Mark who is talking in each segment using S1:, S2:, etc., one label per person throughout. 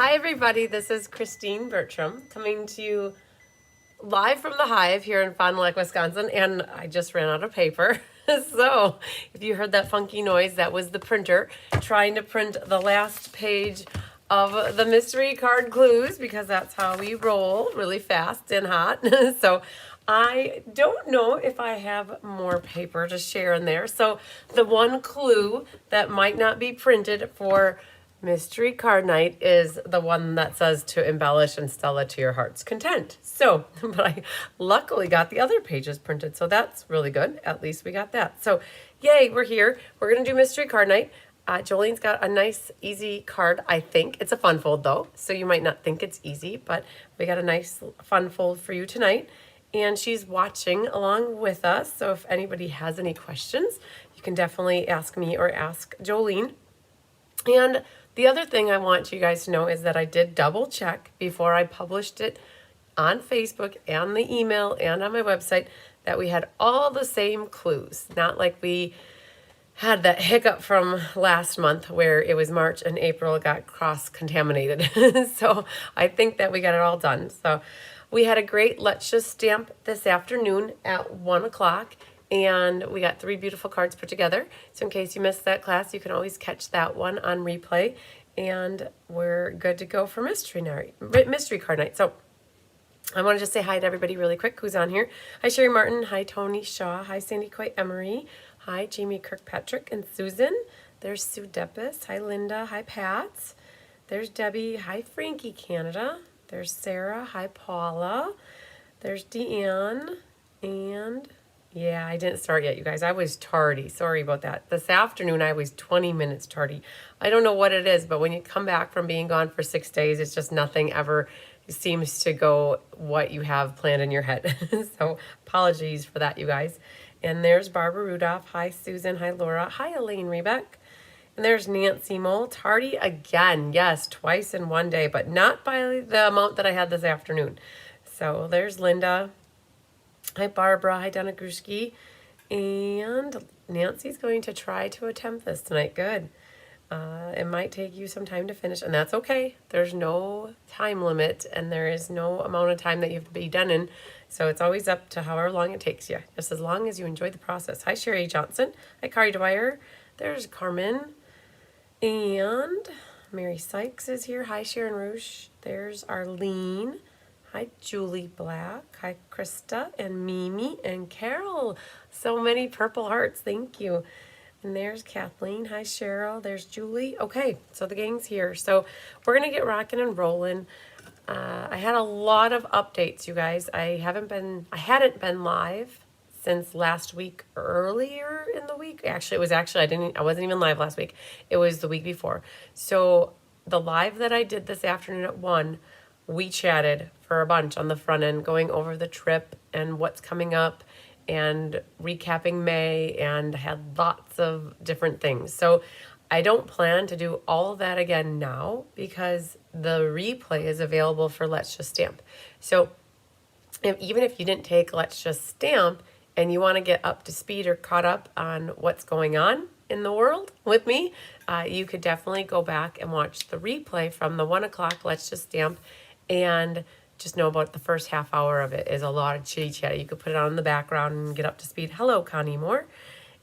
S1: Hi everybody, this is Christine Bertram coming to you live from the Hive here in Fond du Lac, Wisconsin, and I just ran out of paper. So if you heard that funky noise, that was the printer trying to print the last page of the mystery card clues, because that's how we roll, really fast and hot. So I don't know if I have more paper to share in there. So the one clue that might not be printed for Mystery Card Night is the one that says to embellish and Stella to your heart's content. So, but I luckily got the other pages printed, so that's really good. At least we got that. So, yay, we're here. We're going to do Mystery Card Night. Jolene's got a nice, easy card, I think. It's a fun fold, though, so you might not think it's easy, but we got a nice, fun fold for you tonight. And she's watching along with us, so if anybody has any questions, you can definitely ask me or ask Jolene. And the other thing I want you guys to know is that I did double check before I published it on Facebook and the email and on my website that we had all the same clues. Not like we had that hiccup from last month where it was March and April got cross-contaminated. So I think that we got it all done. So we had a great Let's Just Stamp this afternoon at 1 o'clock. And we got 3 beautiful cards put together. So in case you missed that class, you can always catch that one on replay. And we're good to go for Mystery Card Night. So I want to just say hi to everybody really quick who's on here. Hi, Sherry Martin. Hi, Tony Shaw. Hi, Sandy Coy Emery. Hi, Jamie Kirkpatrick and Susan. There's Sue Deppis. Hi, Linda. Hi, Pat. There's Debbie. Hi, Frankie Canada. There's Sarah. Hi, Paula. There's Deanne. And yeah, I didn't start yet, you guys. I was tardy. Sorry about that. This afternoon, I was 20 minutes tardy. I don't know what it is, but when you come back from being gone for 6 days, it's just nothing ever seems to go what you have planned in your head. So apologies for that, you guys. And there's Barbara Rudolph. Hi, Susan. Hi, Laura. Hi, Elaine Rebeck. And there's Nancy Mole. Tardy again. Yes, twice in one day, but not by the amount that I had this afternoon. So there's Linda. Hi, Barbara. Hi, Donna Grushki. And Nancy's going to try to attempt this tonight. Good. It might take you some time to finish, and that's okay. There's no time limit, and there is no amount of time that you have to be done in. So it's always up to however long it takes you, just as long as you enjoy the process. Hi, Sherry Johnson. Hi, Kari Dwyer. There's Carmen. And Mary Sykes is here. Hi, Sharon Roosh. There's Arlene. Hi, Julie Black. Hi, Krista and Mimi and Carol. So many purple hearts. Thank you. And there's Kathleen. Hi, Cheryl. There's Julie. Okay, so the gang's here. So we're going to get rocking and rolling. I had a lot of updates, you guys. I hadn't been live since last week, earlier in the week. Actually, I wasn't even live last week. It was the week before. So the live that I did this afternoon at 1, we chatted for a bunch on the front end, going over the trip and what's coming up and recapping May, and had lots of different things. So I don't plan to do all of that again now because the replay is available for Let's Just Stamp. So even if you didn't take Let's Just Stamp and you want to get up to speed or caught up on what's going on in the world with me, you could definitely go back and watch the replay from the 1 o'clock Let's Just Stamp. And just know about the first half hour of it is a lot of chitty chatty. You could put it on in the background and get up to speed. Hello, Connie Moore.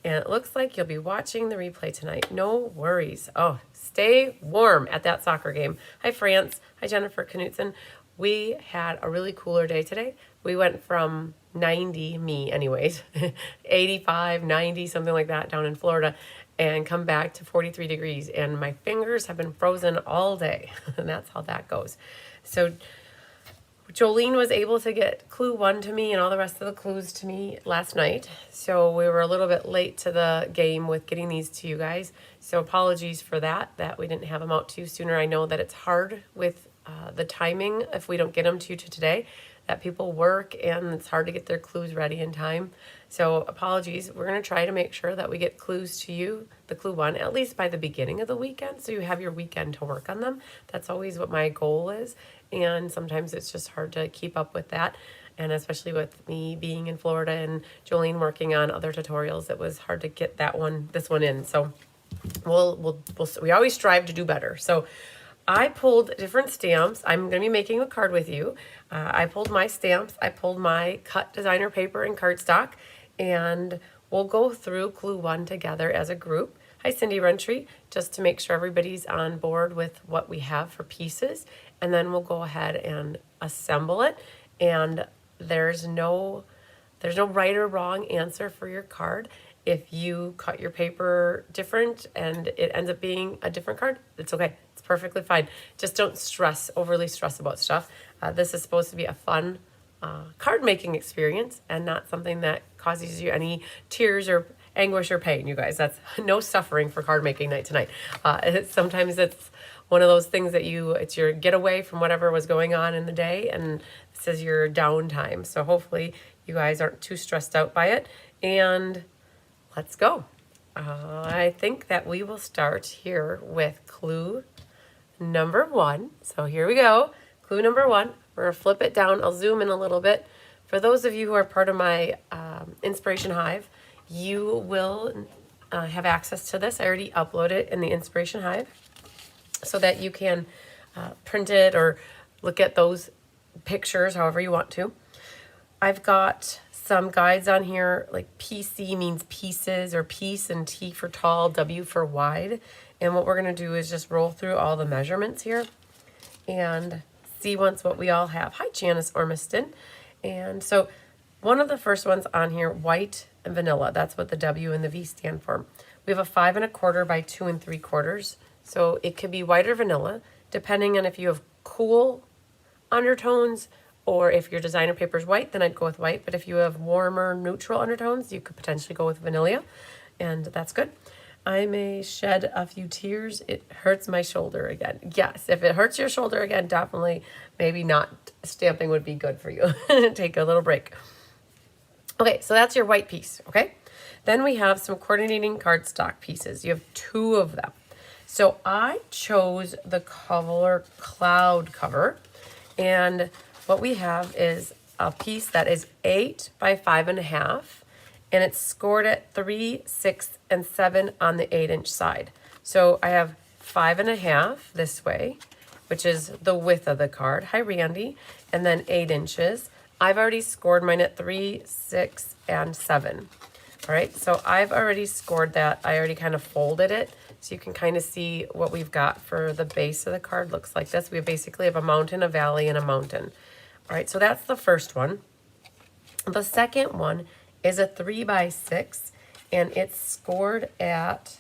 S1: And it looks like you'll be watching the replay tonight. No worries. Oh, stay warm at that soccer game. Hi, France. Hi, Jennifer Knutson. We had a really cooler day today. We went from 90, me anyways, 85, 90, something like that down in Florida, and come back to 43 degrees. And my fingers have been frozen all day. And that's how that goes. So Jolene was able to get clue 1 to me and all the rest of the clues to me last night. So we were a little bit late to the game with getting these to you guys. So apologies for that we didn't have them out to you sooner. I know that it's hard with the timing if we don't get them to you today, that people work and it's hard to get their clues ready in time. So apologies. We're going to try to make sure that we get clues to you, the clue 1, at least by the beginning of the weekend, so you have your weekend to work on them. That's always what my goal is. And sometimes it's just hard to keep up with that. And especially with me being in Florida and Jolene working on other tutorials, it was hard to get this one in. So we always strive to do better. So I pulled different stamps. I'm going to be making a card with you. I pulled my stamps. I pulled my cut designer paper and cardstock, and we'll go through Clue 1 together as a group. Hi, Cindy Rentry, just to make sure everybody's on board with what we have for pieces, and then we'll go ahead and assemble it. And there's no right or wrong answer for your card. If you cut your paper different and it ends up being a different card, it's okay. It's perfectly fine. Just don't overly stress about stuff. This is supposed to be a fun card making experience and not something that causes you any tears or anguish or pain, you guys. That's no suffering for card making night tonight. Sometimes it's one of those things that it's your getaway from whatever was going on in the day, and this is your downtime. So hopefully you guys aren't too stressed out by it. And let's go. I think that we will start here with clue number 1. So here we go. Clue number 1. We're going to flip it down. I'll zoom in a little bit. For those of you who are part of my Inspiration Hive, you will have access to this. I already uploaded it in the Inspiration Hive so that you can print it or look at those pictures however you want to. I've got some guides on here, like PC means pieces, or piece, and T for tall, W for wide. And what we're going to do is just roll through all the measurements here and see once what we all have. Hi, Janice Ormiston. And so one of the first ones on here, white and vanilla. That's what the W and the V stand for. We have a 5 1/4 by 2 3/4. So it could be white or vanilla, depending on if you have cool undertones, or if your designer paper is white, then I'd go with white. But if you have warmer, neutral undertones, you could potentially go with vanilla, and that's good. I may shed a few tears. It hurts my shoulder again. Yes, if it hurts your shoulder again, definitely, maybe not stamping would be good for you. Take a little break. Okay, so that's your white piece, okay? Then we have some coordinating cardstock pieces. You have 2 of them. So I chose the color Cloud Cover, and what we have is a piece that is 8 by 5 1/2, and it's scored at 3, 6, and 7 on the 8-inch side. So I have 5 1/2 this way, which is the width of the card. Hi, Randy. And then 8 inches. I've already scored mine at 3, 6, and 7. All right, so I've already scored that. I already kind of folded it, so you can kind of see what we've got for the base of the card. Looks like this. We basically have a mountain, a valley, and a mountain. All right, so that's the first one. The second one is a 3 by 6, and it's scored at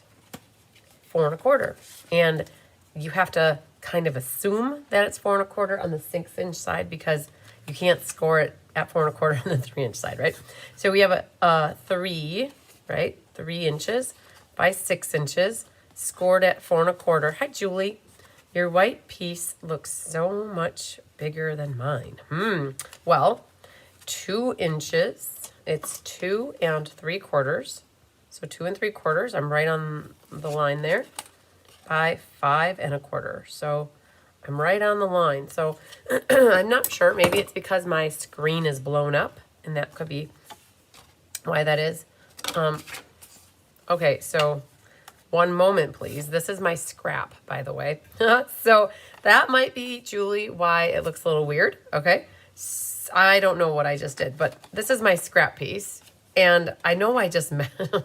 S1: 4 1/4. And you have to kind of assume that it's 4 1/4 on the 6-inch side, because you can't score it at 4 1/4 on the 3-inch side, right? So we have a 3, right? 3 inches by 6 inches, scored at 4 1/4. Hi, Julie. Your white piece looks so much bigger than mine. Well, 2 inches. It's 2 3/4. So 2 3/4. I'm right on the line there. By 5 1/4. So I'm right on the line. So I'm not sure. Maybe it's because my screen is blown up, and that could be why that is. Okay, so one moment, please. This is my scrap, by the way. So that might be, Julie, why it looks a little weird. Okay, I don't know what I just did, but this is my scrap piece. And I know I just measured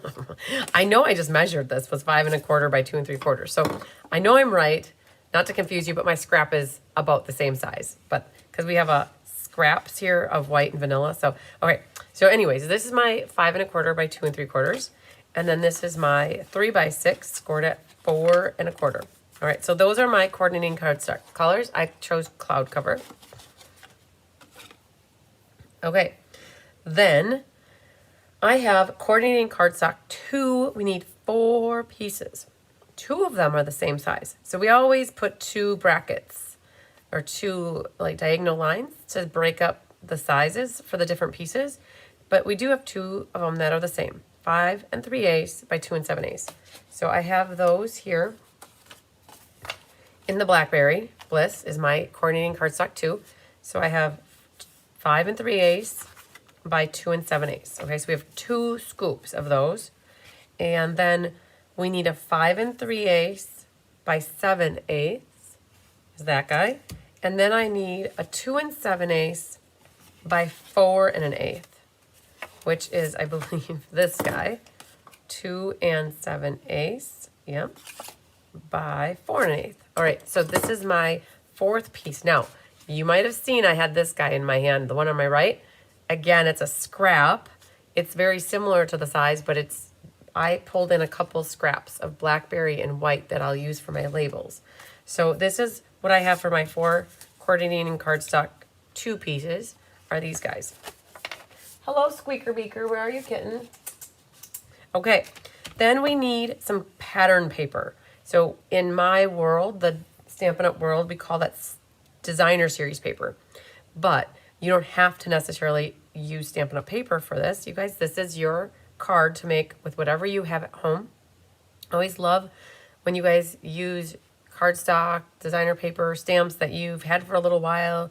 S1: this was 5 1/4 by 2 3/4. So I know I'm right. Not to confuse you, but my scrap is about the same size. But because we have a scraps here of white and vanilla. So, okay. So anyways, this is my 5 1/4 by 2 3/4. And then this is my 3 by 6 scored at 4 1/4. All right. So those are my coordinating cardstock colors. I chose Cloud Cover. Okay. Then I have coordinating cardstock 2. We need 4 pieces. 2 of them are the same size. So we always put 2 brackets or 2 like diagonal lines to break up the sizes for the different pieces. But we do have 2 of them that are the same. 5 3/8 by 2 7/8. So I have those here. In the Blackberry Bliss is my coordinating cardstock 2. So I have 5 3/8 by 2 7/8. Okay, so we have 2 scoops of those. And then we need a 5 3/8 by 7/8. is that guy. And then I need a 2 7/8 by 4 1/8, which is, I believe, this guy. 2 7/8, yep, by 4 1/8. All right, so this is my fourth piece. Now, you might have seen I had this guy in my hand, the one on my right. Again, it's a scrap. It's very similar to the size, but I pulled in a couple scraps of blackberry and white that I'll use for my labels. So this is what I have for my 4 coordinating cardstock 2 pieces, are these guys. Hello, Squeaker Beaker, where are you, kitten? Okay, then we need some pattern paper. So in my world, the Stampin' Up! World, we call that designer series paper. But you don't have to necessarily use Stampin' Up! Paper for this. You guys, this is your card to make with whatever you have at home. I always love when you guys use cardstock, designer paper, stamps that you've had for a little while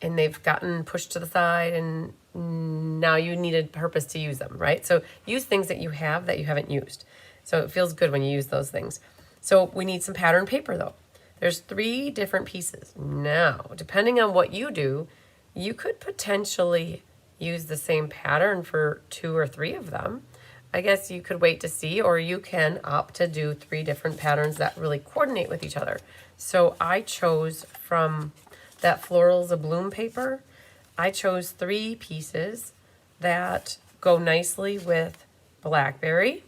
S1: and they've gotten pushed to the side and now you need a purpose to use them, right? So use things that you have that you haven't used. So it feels good when you use those things. So we need some pattern paper though. There's 3 different pieces. Now, depending on what you do, you could potentially use the same pattern for 2 or 3 of them. I guess you could wait to see, or you can opt to do 3 different patterns that really coordinate with each other. So I chose from that Florals a Bloom paper, I chose 3 pieces that go nicely with blackberry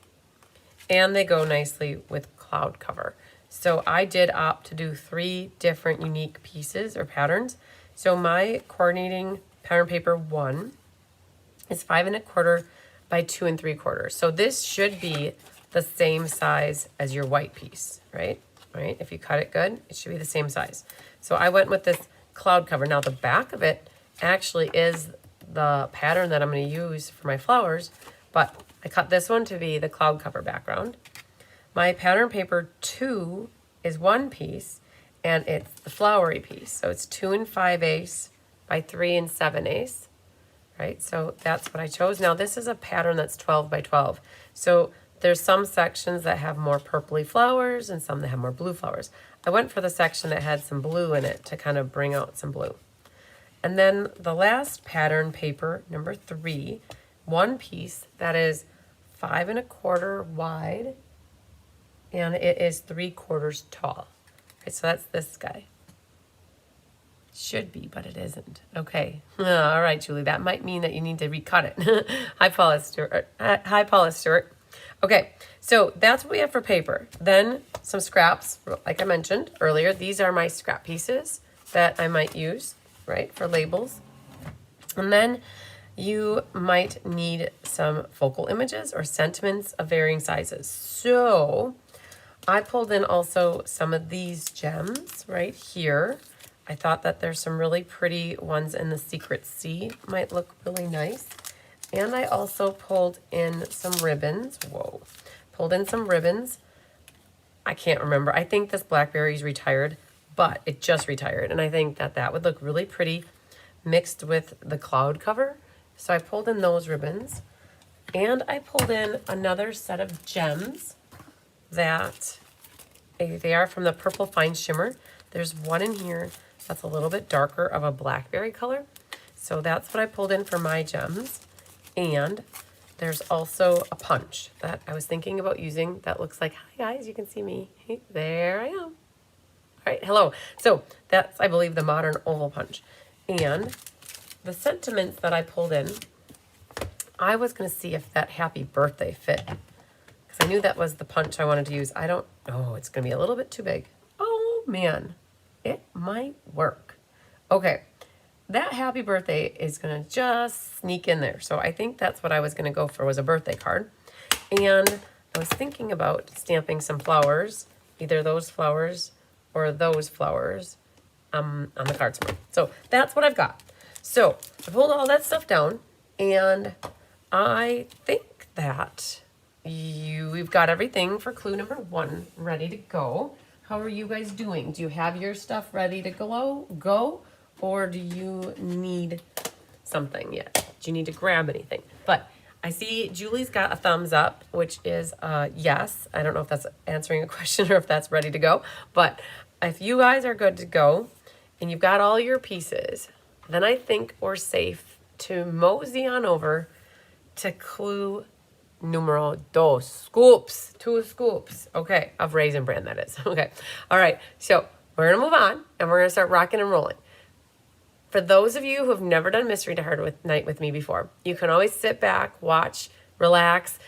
S1: and they go nicely with cloud cover. So I did opt to do 3 different unique pieces or patterns. So my coordinating pattern paper 1 is 5 1/4 by 2 3/4. So this should be the same size as your white piece, right? Right? If you cut it good, it should be the same size. So I went with this cloud cover. Now the back of it actually is the pattern that I'm going to use for my flowers, but I cut this one to be the cloud cover background. My pattern paper 2 is 1 piece, and it's the flowery piece. So it's 2 5/8 by 3 7/8, right? So that's what I chose. Now this is a pattern that's 12 by 12. So there's some sections that have more purpley flowers and some that have more blue flowers. I went for the section that had some blue in it to kind of bring out some blue. And then the last pattern paper, number 3, 1 piece that is 5 1/4 wide, and it is 3/4 tall. Okay, so that's this guy. Should be, but it isn't. Okay. All right, Julie, that might mean that you need to recut it. Hi, Paula Stewart. Hi, Paula Stewart. Okay, so that's what we have for paper. Then some scraps, like I mentioned earlier. These are my scrap pieces that I might use, right, for labels. And then you might need some focal images or sentiments of varying sizes. So I pulled in also some of these gems right here. I thought that there's some really pretty ones in the Secret Sea, might look really nice. And I also pulled in some ribbons. Whoa. Pulled in some ribbons. I can't remember. I think this blackberry's retired, but it just retired. And I think that that would look really pretty mixed with the cloud cover. So I pulled in those ribbons. And I pulled in another set of gems that they are from the Purple Fine Shimmer. There's one in here that's a little bit darker of a blackberry color. So that's what I pulled in for my gems. And there's also a punch that I was thinking about using that looks like, hi guys, you can see me. Hey, there I am. All right, hello. So that's, I believe, the modern oval punch. And the sentiments that I pulled in, I was going to see if that happy birthday fit. Because I knew that was the punch I wanted to use. Oh, it's going to be a little bit too big. Oh, man. It might work. Okay. That happy birthday is going to just sneak in there. So I think that's what I was going to go for, was a birthday card. And I was thinking about stamping some flowers, either those flowers or those flowers on the card somewhere. So that's what I've got. So I pulled all that stuff down, and I think that we've got everything for clue number 1 ready to go. How are you guys doing? Do you have your stuff ready to go? Or do you need something yet? Do you need to grab anything? But I see Julie's got a thumbs up, which is yes. I don't know if that's answering a question or if that's ready to go. But if you guys are good to go and you've got all your pieces, then I think we're safe to mosey on over to clue numero dos. Scoops. 2 scoops. Okay. Of Raisin Bran, that is. Okay. All right. So we're going to move on and we're going to start rocking and rolling. For those of you who have never done Mystery Night with me before, you can always sit back, watch, relax,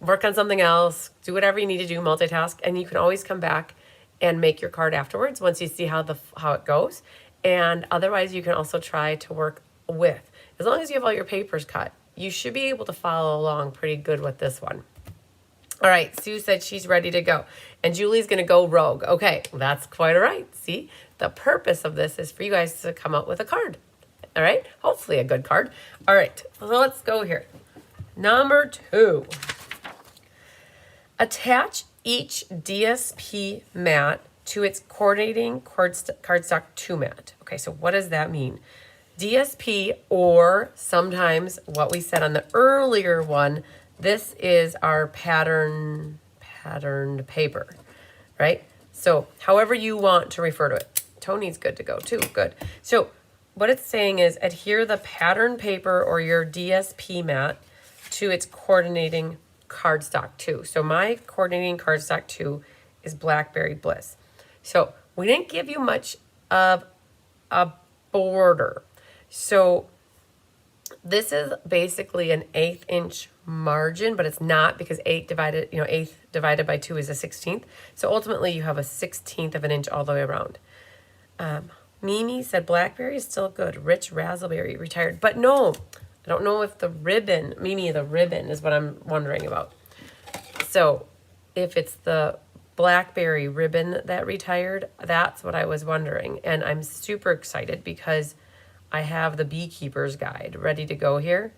S1: work on something else, do whatever you need to do, multitask, and you can always come back and make your card afterwards once you see how it goes. And otherwise, you can also try to work with. As long as you have all your papers cut, you should be able to follow along pretty good with this one. All right, Sue said she's ready to go. And Julie's going to go rogue. Okay, that's quite all right. See, the purpose of this is for you guys to come out with a card. All right, hopefully a good card. All right, so let's go here. Number 2. Attach each DSP mat to its coordinating cardstock 2 mat. Okay, so what does that mean? DSP, or sometimes what we said on the earlier one, this is our patterned paper, right? So however you want to refer to it. Tony's good to go too, good. So what it's saying is adhere the pattern paper or your DSP mat to its coordinating cardstock 2. So my coordinating cardstock 2 is Blackberry Bliss. So we didn't give you much of a border. So this is basically an 1/8 inch margin, but it's not, because 8th divided by 2 is a 16th. So ultimately you have a 1/16 of an inch all the way around. Mimi said Blackberry is still good. Rich Raspberry retired. But no, I don't know if the ribbon, Mimi, the ribbon is what I'm wondering about. So if it's the Blackberry ribbon that retired, that's what I was wondering. And I'm super excited because I have the Beekeeper's Guide ready to go here.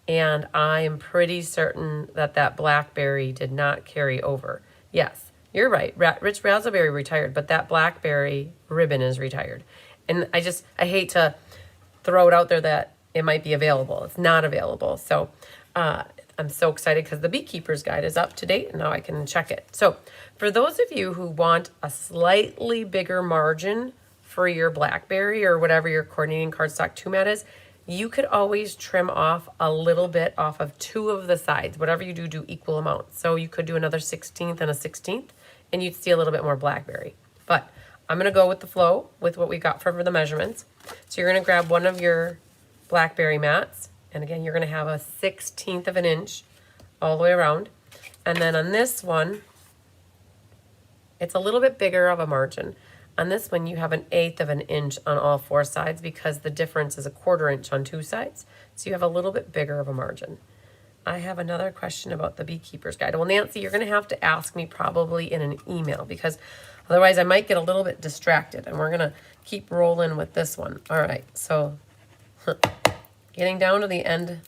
S1: And I am pretty certain that that Blackberry did not carry over. Yes, you're right. Rich Raspberry retired, but that Blackberry ribbon is retired. And I hate to throw it out there that it might be available. It's not available. So I'm so excited because the Beekeeper's Guide is up to date and now I can check it. So for those of you who want a slightly bigger margin for your Blackberry or whatever your coordinating cardstock 2 mat is, you could always trim off a little bit off of 2 of the sides. Whatever you do equal amounts. So you could do another 16th and a 16th and you'd see a little bit more Blackberry. But I'm going to go with the flow with what we got for the measurements. So you're going to grab one of your Blackberry mats. And again, you're going to have a 1/16 of an inch all the way around. And then on this one, it's a little bit bigger of a margin. On this one, you have an 1/8 of an inch on all 4 sides because the difference is a 1/4 inch on 2 sides. So you have a little bit bigger of a margin. I have another question about the Beekeeper's Guide. Well, Nancy, you're going to have to ask me probably in an email because otherwise I might get a little bit distracted. And we're going to keep rolling with this one. All right, so getting down to the end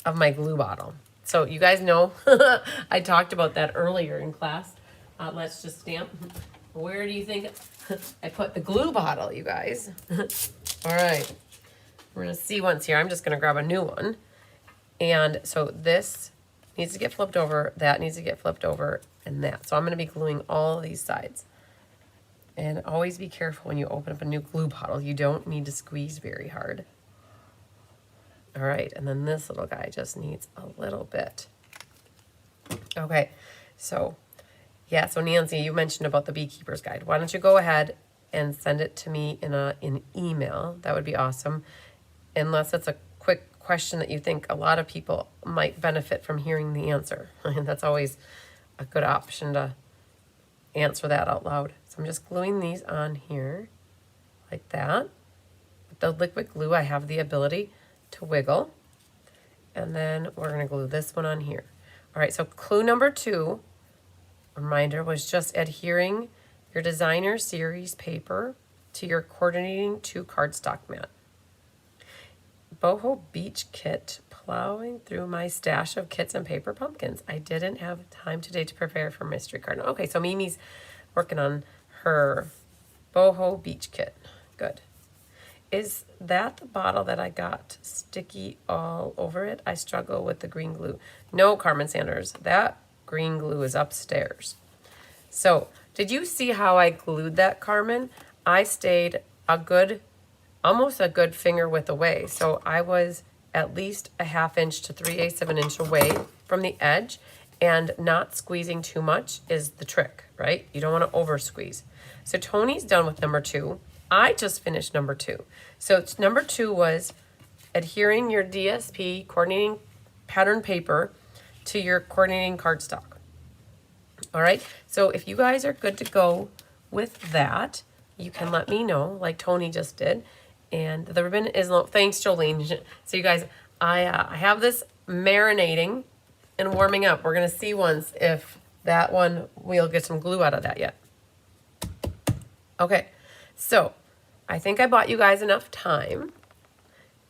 S1: of my glue bottle. So you guys know I talked about that earlier in class. Let's just stamp. Where do you think I put the glue bottle, you guys? All right. We're going to see once here. I'm just going to grab a new one. And so this needs to get flipped over. That needs to get flipped over. And that. So I'm going to be gluing all these sides. And always be careful when you open up a new glue bottle. You don't need to squeeze very hard. All right. And then this little guy just needs a little bit. Okay. So yeah, so Nancy, you mentioned about the Beekeeper's Guide. Why don't you go ahead and send it to me in an email? That would be awesome. Unless it's a quick question that you think a lot of people might benefit from hearing the answer. And that's always a good option to answer that out loud. So I'm just gluing these on here like that. With the liquid glue, I have the ability to wiggle. And then we're going to glue this one on here. All right, so clue number 2. Reminder was just adhering your designer series paper to your coordinating 2 cardstock mat. Boho Beach Kit, plowing through my stash of kits and paper pumpkins. I didn't have time today to prepare for mystery card. Okay, so Mimi's working on her Boho Beach Kit. Good. Is that the bottle that I got sticky all over it? I struggle with the green glue. No, Carmen Sanders, that green glue is upstairs. So Did you see how I glued that, Carmen? I stayed almost a good finger width away. So I was at least a 1/2 inch to 3/8 of an inch away from the edge, and not squeezing too much is the trick, right? You don't want to over squeeze. So Tony's done with number 2. I just finished number 2. So number 2 was adhering your DSP coordinating pattern paper to your coordinating cardstock. All right, so if you guys are good to go with that, you can let me know, like Tony just did. And the ribbon is low. Thanks, Jolene. So you guys, I have this marinating and warming up. We're gonna see once if that one, we'll get some glue out of that yet. Okay, so I think I bought you guys enough time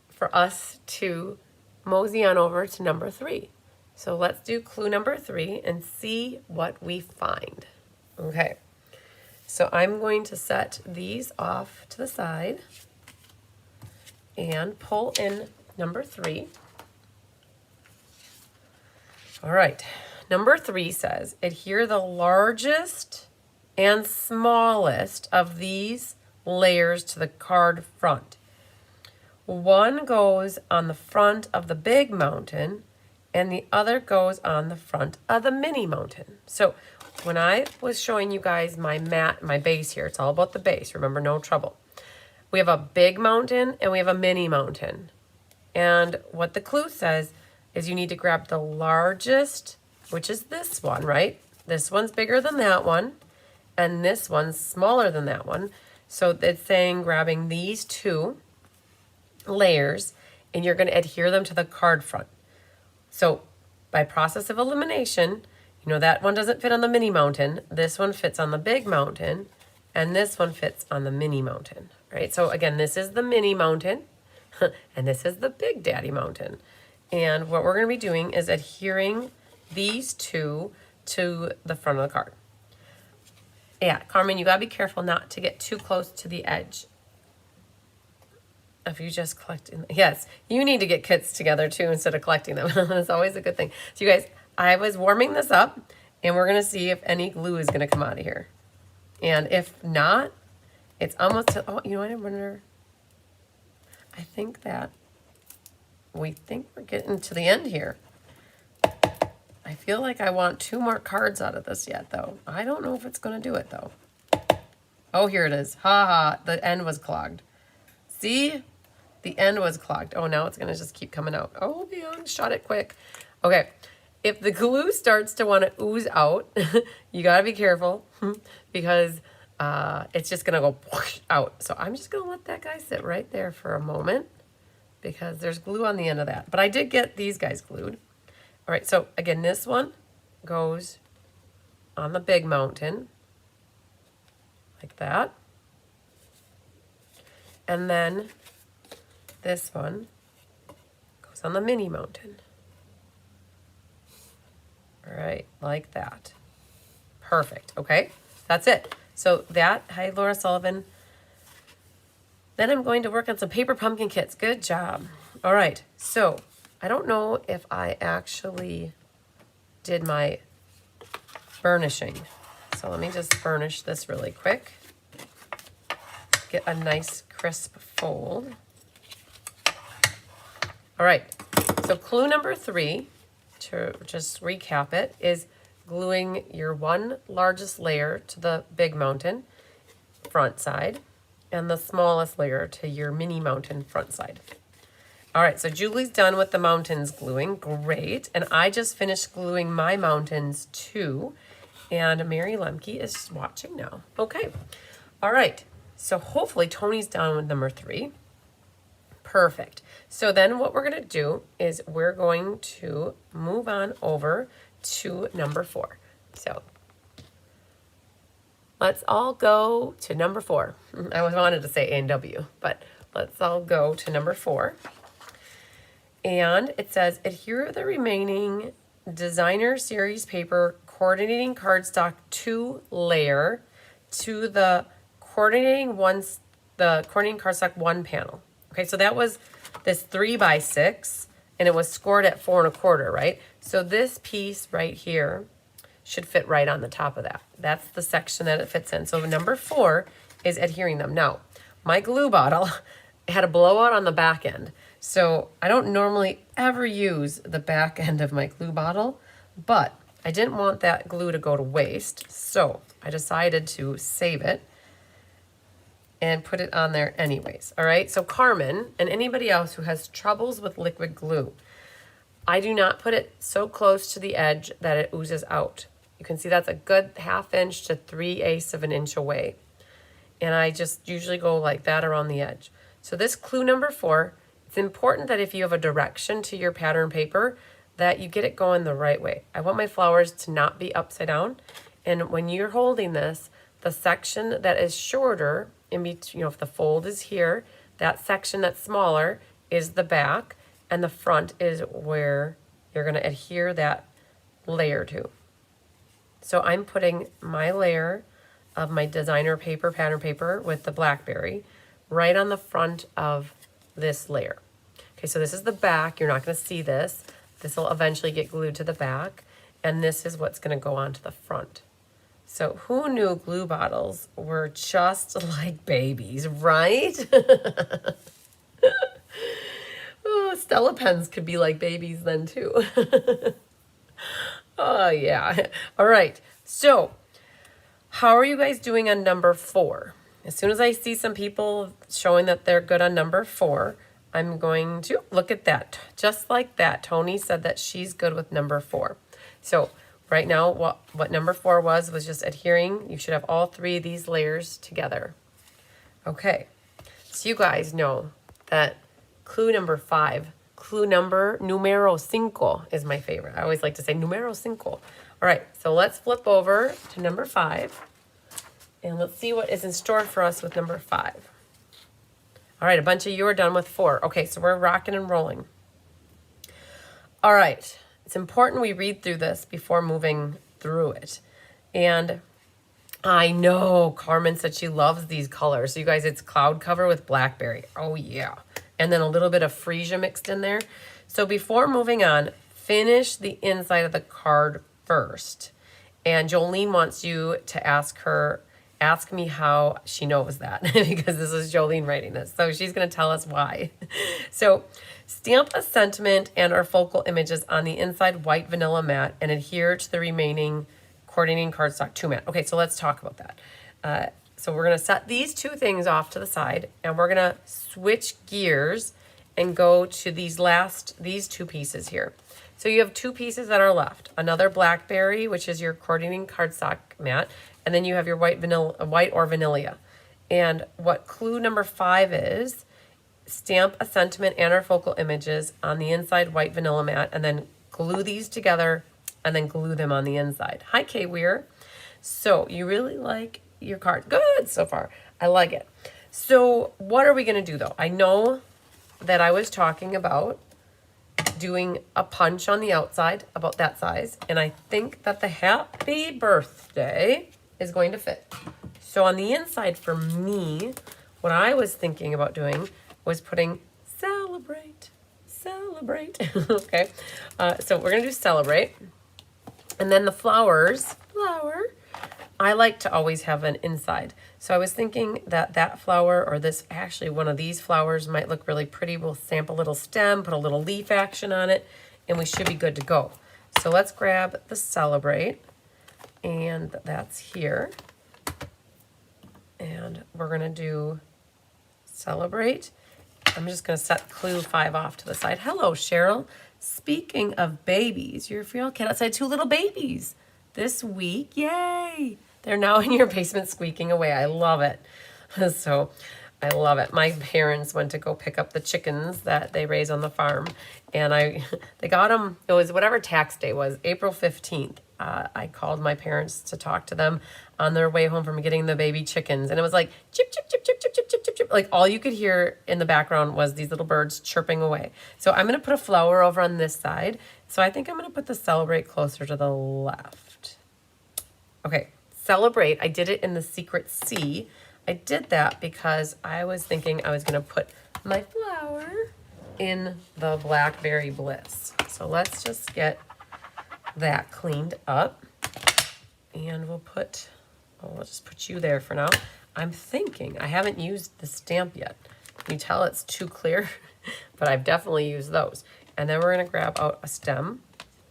S1: for us to mosey on over to number 3. So let's do clue number 3 and see what we find. Okay, so I'm going to set these off to the side and pull in number 3. All right, number 3 says, adhere the largest and smallest of these layers to the card front. One goes on the front of the big mountain and the other goes on the front of the mini mountain. So when I was showing you guys my base here, it's all about the base. Remember, no trouble. We have a big mountain and we have a mini mountain. And what the clue says is you need to grab the largest, which is this one, right? This one's bigger than that one, and this one's smaller than that one. So it's saying grabbing these 2 layers and you're going to adhere them to the card front. So by process of elimination, you know that one doesn't fit on the mini mountain, this one fits on the big mountain, and this one fits on the mini mountain, right? So again, this is the mini mountain and this is the big daddy mountain. And what we're going to be doing is adhering these 2 to the front of the card. Yeah, Carmen, you got to be careful not to get too close to the edge. If you just collect, yes, you need to get kits together too instead of collecting them. That's always a good thing. So you guys, I was warming this up and we're going to see if any glue is going to come out of here. And if not, it's almost, oh, you know what, I wonder, I think that we're getting to the end here. I feel like I want 2 more cards out of this yet though. I don't know if it's going to do it though. Oh, here it is. Ha ha, the end was clogged. See? The end was clogged. Oh, now it's going to just keep coming out. Oh, Beyond, shot it quick. Okay, if the glue starts to want to ooze out, you got to be careful because it's just going to go out. So I'm just going to let that guy sit right there for a moment because there's glue on the end of that. But I did get these guys glued. All right, so again, this one goes on the big mountain like that. And then this one goes on the mini mountain. All right, like that. Perfect, okay? That's it. So that, hi Laura Sullivan. Then I'm going to work on some paper pumpkin kits. Good job. All right, so I don't know if I actually did my burnishing. So let me just burnish this really quick. Get a nice crisp fold. All right, so clue number 3, to just recap it, is gluing your 1 largest layer to the big mountain front side and the smallest layer to your mini mountain front side. All right, so Julie's done with the mountains gluing, great. And I just finished gluing my mountains too. And Mary Lemke is watching now. Okay, all right. So hopefully Tony's done with number 3. Perfect. So then what we're going to do is we're going to move on over to number 4. So let's all go to number 4. I wanted to say A and W, but let's all go to number 4. And it says, adhere the remaining designer series paper coordinating cardstock 2 layer to the coordinating cardstock 1 panel. Okay, so that was this 3x6 and it was scored at 4 1/4, right? So this piece right here should fit right on the top of that. That's the section that it fits in. So number 4 is adhering them. Now, my glue bottle had a blowout on the back end. So I don't normally ever use the back end of my glue bottle, but I didn't want that glue to go to waste. So I decided to save it and put it on there anyways. All right, so Carmen and anybody else who has troubles with liquid glue, I do not put it so close to the edge that it oozes out. You can see that's a good 1/2 inch to 3/8 of an inch away. And I just usually go like that around the edge. So this clue number 4, it's important that if you have a direction to your pattern paper, that you get it going the right way. I want my flowers to not be upside down. And when you're holding this, the section that is shorter, in between, if the fold is here, that section that's smaller is the back, and the front is where you're going to adhere that layer to. So I'm putting my layer of my designer paper, pattern paper with the blackberry right on the front of this layer. Okay, so this is the back. You're not going to see this. This will eventually get glued to the back, and this is what's going to go onto the front. So who knew glue bottles were just like babies, right? Oh, Stella pens could be like babies then too. Oh yeah. All right. So how are you guys doing on number 4? As soon as I see some people showing that they're good on number 4, I'm going to look at that. Just like that, Tony said that she's good with number 4. So right now, what number 4 was just adhering. You should have all 3 of these layers together. Okay, so you guys know that clue number 5, numero 5 is my favorite. I always like to say numero 5. All right, so let's flip over to number 5, and let's see what is in store for us with number 5. All right, a bunch of you are done with 4. Okay, so we're rocking and rolling. All right, it's important we read through this before moving through it. And I know Carmen said she loves these colors. So you guys, it's cloud cover with blackberry. Oh yeah. And then a little bit of freesia mixed in there. So before moving on, finish the inside of the card first. And Jolene wants you to ask me how she knows that, because this is Jolene writing this. So she's going to tell us why. So stamp a sentiment and or focal images on the inside white vanilla mat and adhere to the remaining coordinating cardstock 2 mat. Okay, so let's talk about that. So we're going to set these 2 things off to the side, and we're going to switch gears and go to these 2 pieces here. So you have 2 pieces that are left. Another blackberry, which is your coordinating cardstock mat, and then you have your white or vanilla. And what clue number 5 is, stamp a sentiment and or focal images on the inside white vanilla mat, and then glue these together, and then glue them on the inside. Hi, Kay Weir. So you really like your card. Good so far. I like it. So what are we going to do though? I know that I was talking about doing a punch on the outside about that size, and I think that the happy birthday is going to fit. So on the inside for me, what I was thinking about doing was putting celebrate. Okay, so we're gonna do celebrate, and then the flower, I like to always have an inside. So I was thinking that flower, or this, actually one of these flowers might look really pretty. We'll stamp a little stem, put a little leaf action on it, and we should be good to go. So let's grab the celebrate, and that's here. And we're gonna do celebrate. I'm just gonna set clue 5 off to the side. Hello, Cheryl. Speaking of babies, your feral cat outside 2 little babies this week. Yay! They're now in your basement squeaking away. I love it. So I love it. My parents went to go pick up the chickens that they raise on the farm, and they got them, it was whatever tax day was, April 15th. I called my parents to talk to them on their way home from getting the baby chickens, and it was like chip, chip, chip, chip, chip, chip, chip, chip, chip. Like all you could hear in the background was these little birds chirping away. So I'm going to put a flower over on this side. So I think I'm going to put the celebrate closer to the left. Okay, celebrate. I did it in the secret C. I did that because I was thinking I was going to put my flower in the Blackberry Bliss. So let's just get that cleaned up. And we'll just put you there for now. I'm thinking, I haven't used the stamp yet. Can you tell it's too clear? But I've definitely used those. And then we're gonna grab out a stem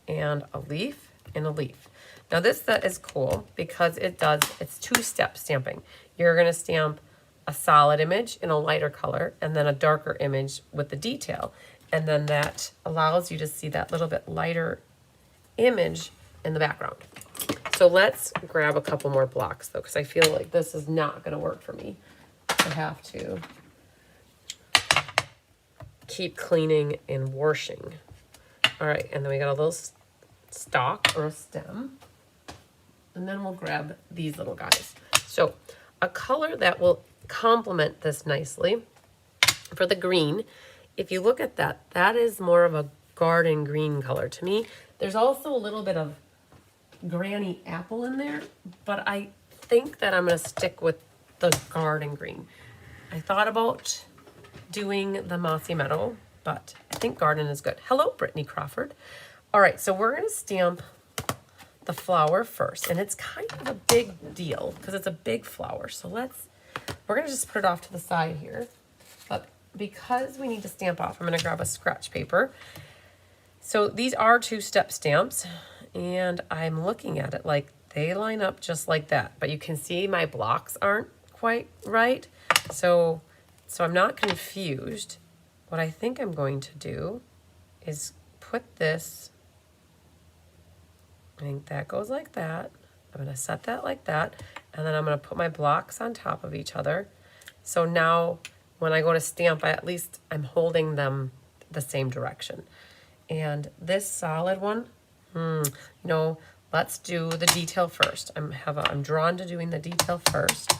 S1: and a leaf and a leaf. Now this set is cool because it's two-step stamping. You're gonna stamp a solid image in a lighter color and then a darker image with the detail. And then that allows you to see that little bit lighter image in the background. So let's grab a couple more blocks though, because I feel like this is not gonna work for me. I have to keep cleaning and washing. All right, and then we got a little stalk or a stem. And then we'll grab these little guys. So a color that will complement this nicely for the green, if you look at that, that is more of a garden green color to me. There's also a little bit of granny apple in there, but I think that I'm gonna stick with the garden green. I thought about doing the mossy meadow, but I think garden is good. Hello, Brittany Crawford. All right, so we're gonna stamp the flower first, and it's kind of a big deal because it's a big flower. So we're gonna just put it off to the side here. But because we need to stamp off, I'm gonna grab a scratch paper. So these are two-step stamps, and I'm looking at it like they line up just like that. But you can see my blocks aren't quite right. So I'm not confused. What I think I'm going to do is put this, I think that goes like that. I'm gonna set that like that, and then I'm gonna put my blocks on top of each other. So now when I go to stamp, I'm holding them the same direction. And this solid one, let's do the detail first. I'm drawn to doing the detail first.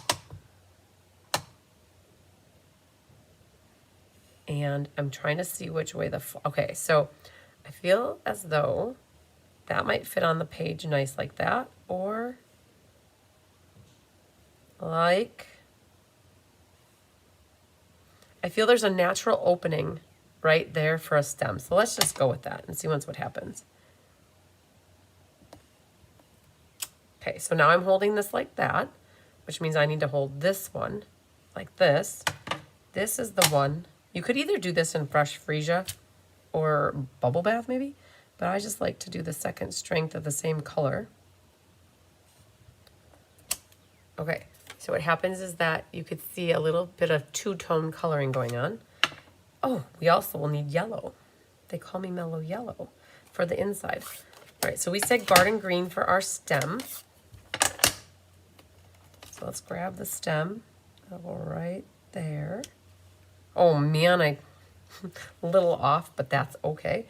S1: And I'm trying to see which way okay, so I feel as though that might fit on the page nice like that, or like, I feel there's a natural opening right there for a stem. So let's just go with that and see what happens. Okay, so now I'm holding this like that, which means I need to hold this one like this. This is the one. You could either do this in Fresh Freesia or Bubble Bath maybe, but I just like to do the second strength of the same color. Okay, so what happens is that you could see a little bit of two-tone coloring going on. Oh, we also will need yellow. They call me mellow yellow for the inside. All right, so we said garden green for our stem. So let's grab the stem. I'll go right there. Oh man, a little off, but that's okay.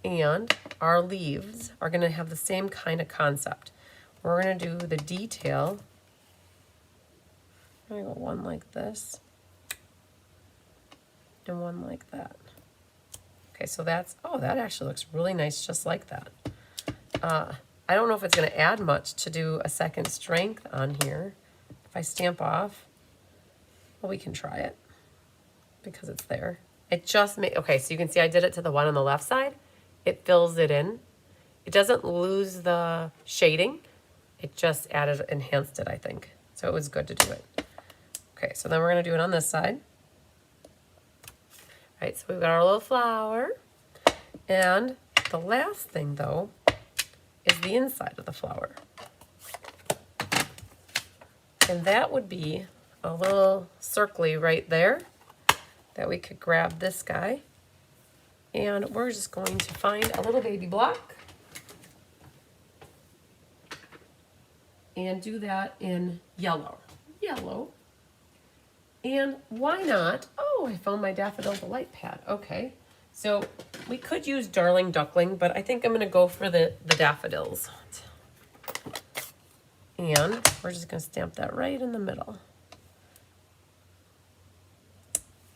S1: And our leaves are gonna have the same kind of concept. We're gonna do the detail. I'm gonna go one like this and one like that. Okay, so that actually looks really nice just like that. I don't know if it's gonna add much to do a second strength on here. If I stamp off, well, we can try it because it's there. It just okay, so you can see I did it to the one on the left side. It fills it in. It doesn't lose the shading. It just enhanced it, I think. So it was good to do it. Okay, so then we're gonna do it on this side. All right, so we've got our little flower. And the last thing though is the inside of the flower. And that would be a little circly right there that we could grab this guy. And we're just going to find a little baby block and do that in yellow. Yellow. And why not? Oh, I found my Daffodil Delight pad. Okay. So we could use Darling Duckling, but I think I'm going to go for the daffodils. And we're just going to stamp that right in the middle.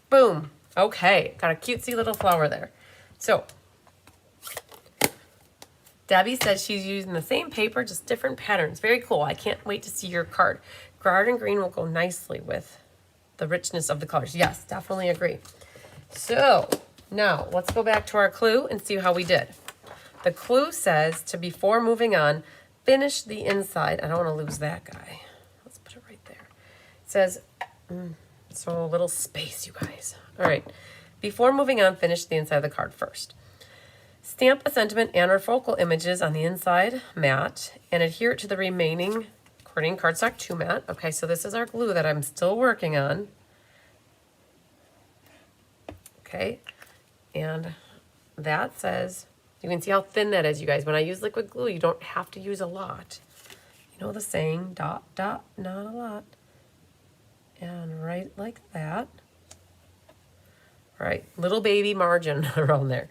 S1: Boom. Okay. Got a cutesy little flower there. So Debbie says she's using the same paper, just different patterns. Very cool. I can't wait to see your card. Garden green will go nicely with the richness of the colors. Yes, definitely agree. So now let's go back to our clue and see how we did. The clue says before moving on, finish the inside. I don't want to lose that guy. Let's put it right there. It says, so a little space, you guys. All right. Before moving on, finish the inside of the card first. Stamp a sentiment and or focal images on the inside mat and adhere it to the remaining accordion cardstock 2 mat. Okay, so this is our glue that I'm still working on. Okay, and that says, you can see how thin that is, you guys. When I use liquid glue, you don't have to use a lot. You know the saying, dot, dot, not a lot. And right like that. All right, little baby margin around there.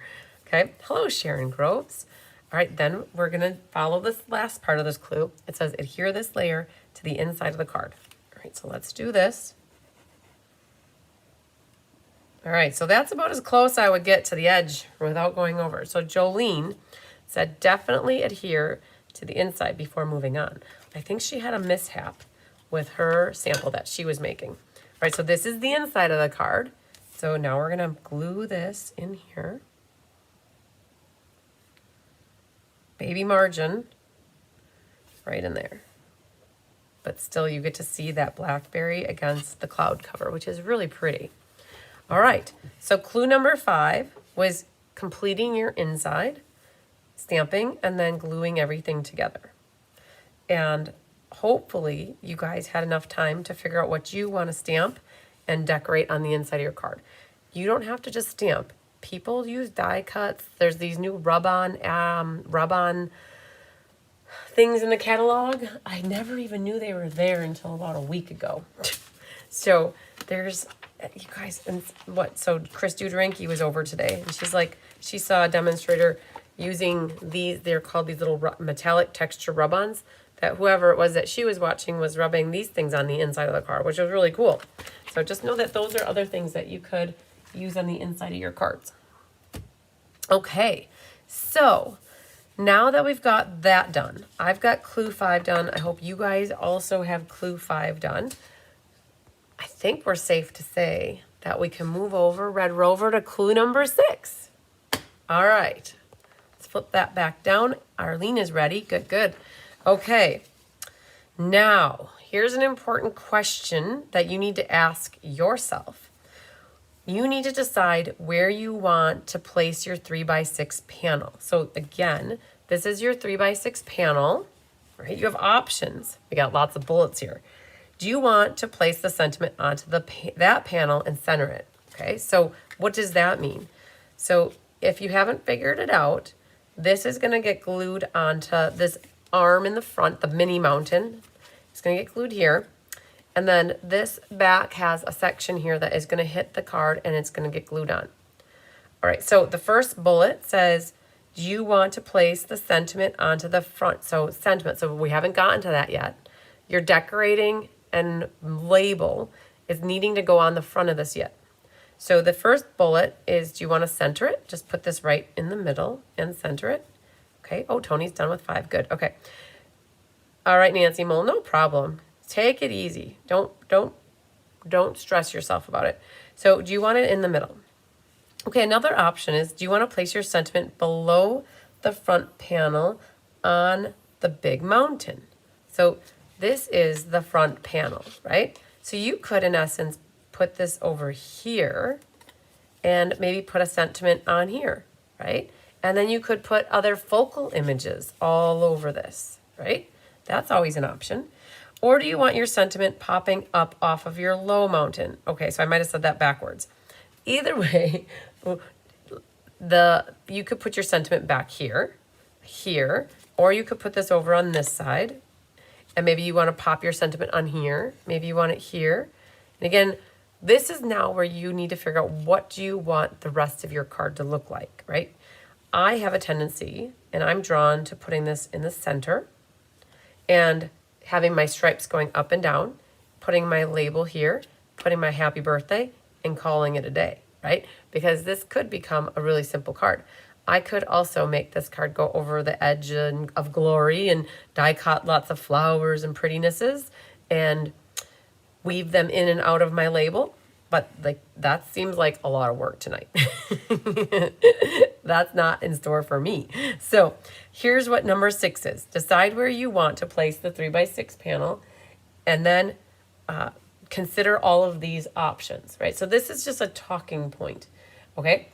S1: Okay, hello Sharon Groves. All right, then we're gonna follow this last part of this clue. It says adhere this layer to the inside of the card. All right, so let's do this. All right, so that's about as close I would get to the edge without going over. So Jolene said definitely adhere to the inside before moving on. I think she had a mishap with her sample that she was making. All right, so this is the inside of the card. So now we're gonna glue this in here. Baby margin right in there. But still you get to see that blackberry against the cloud cover, which is really pretty. All right, so clue number 5 was completing your inside, stamping, and then gluing everything together. And hopefully you guys had enough time to figure out what you want to stamp and decorate on the inside of your card. You don't have to just stamp. People use die cuts. There's these new rub-on things in the catalog. I never even knew they were there until about a week ago. So there's, you guys, and what? So Chris Duderanke was over today, and she's like, she saw a demonstrator using these. They're called these little metallic texture rub-ons. That whoever it was that she was watching was rubbing these things on the inside of the card, which was really cool. So just know that those are other things that you could use on the inside of your cards. Okay, so now that we've got that done, I've got clue 5 done. I hope you guys also have clue 5 done. I think we're safe to say that we can move over, Red Rover, to clue number 6. All right, let's flip that back down. Arlene is ready. Good, good. Okay, now here's an important question that you need to ask yourself. You need to decide where you want to place your 3x6 panel. So again, this is your 3x6 panel, right? You have options. We got lots of bullets here. Do you want to place the sentiment onto that panel and center it? Okay, so what does that mean? So if you haven't figured it out, this is gonna get glued onto this arm in the front, the mini mountain. It's gonna get glued here. And then this back has a section here that is gonna hit the card and it's gonna get glued on. All right, so the first bullet says, do you want to place the sentiment onto the front? So sentiment, so we haven't gotten to that yet. Your decorating and label is needing to go on the front of this yet. So the first bullet is, do you wanna center it? Just put this right in the middle and center it. Okay, oh, Tony's done with 5, good, okay. All right, Nancy Mole, no problem. Take it easy. Don't stress yourself about it. So do you want it in the middle? Okay, another option is, do you want to place your sentiment below the front panel on the big mountain? So this is the front panel, right? So you could, in essence, put this over here and maybe put a sentiment on here, right? And then you could put other focal images all over this, right? That's always an option. Or do you want your sentiment popping up off of your low mountain? Okay, so I might have said that backwards. Either way, you could put your sentiment back here, or you could put this over on this side, and maybe you want to pop your sentiment on here. Maybe you want it here. And again, this is now where you need to figure out what do you want the rest of your card to look like, right? I have a tendency, and I'm drawn to putting this in the center, and having my stripes going up and down, putting my label here, putting my happy birthday, and calling it a day, right? Because this could become a really simple card. I could also make this card go over the edge of glory and die cut lots of flowers and prettinesses and weave them in and out of my label. But like that seems like a lot of work tonight. That's not in store for me. So here's what number 6 is. Decide where you want to place the 3x6 panel, and then consider all of these options, right? So this is just a talking point, okay?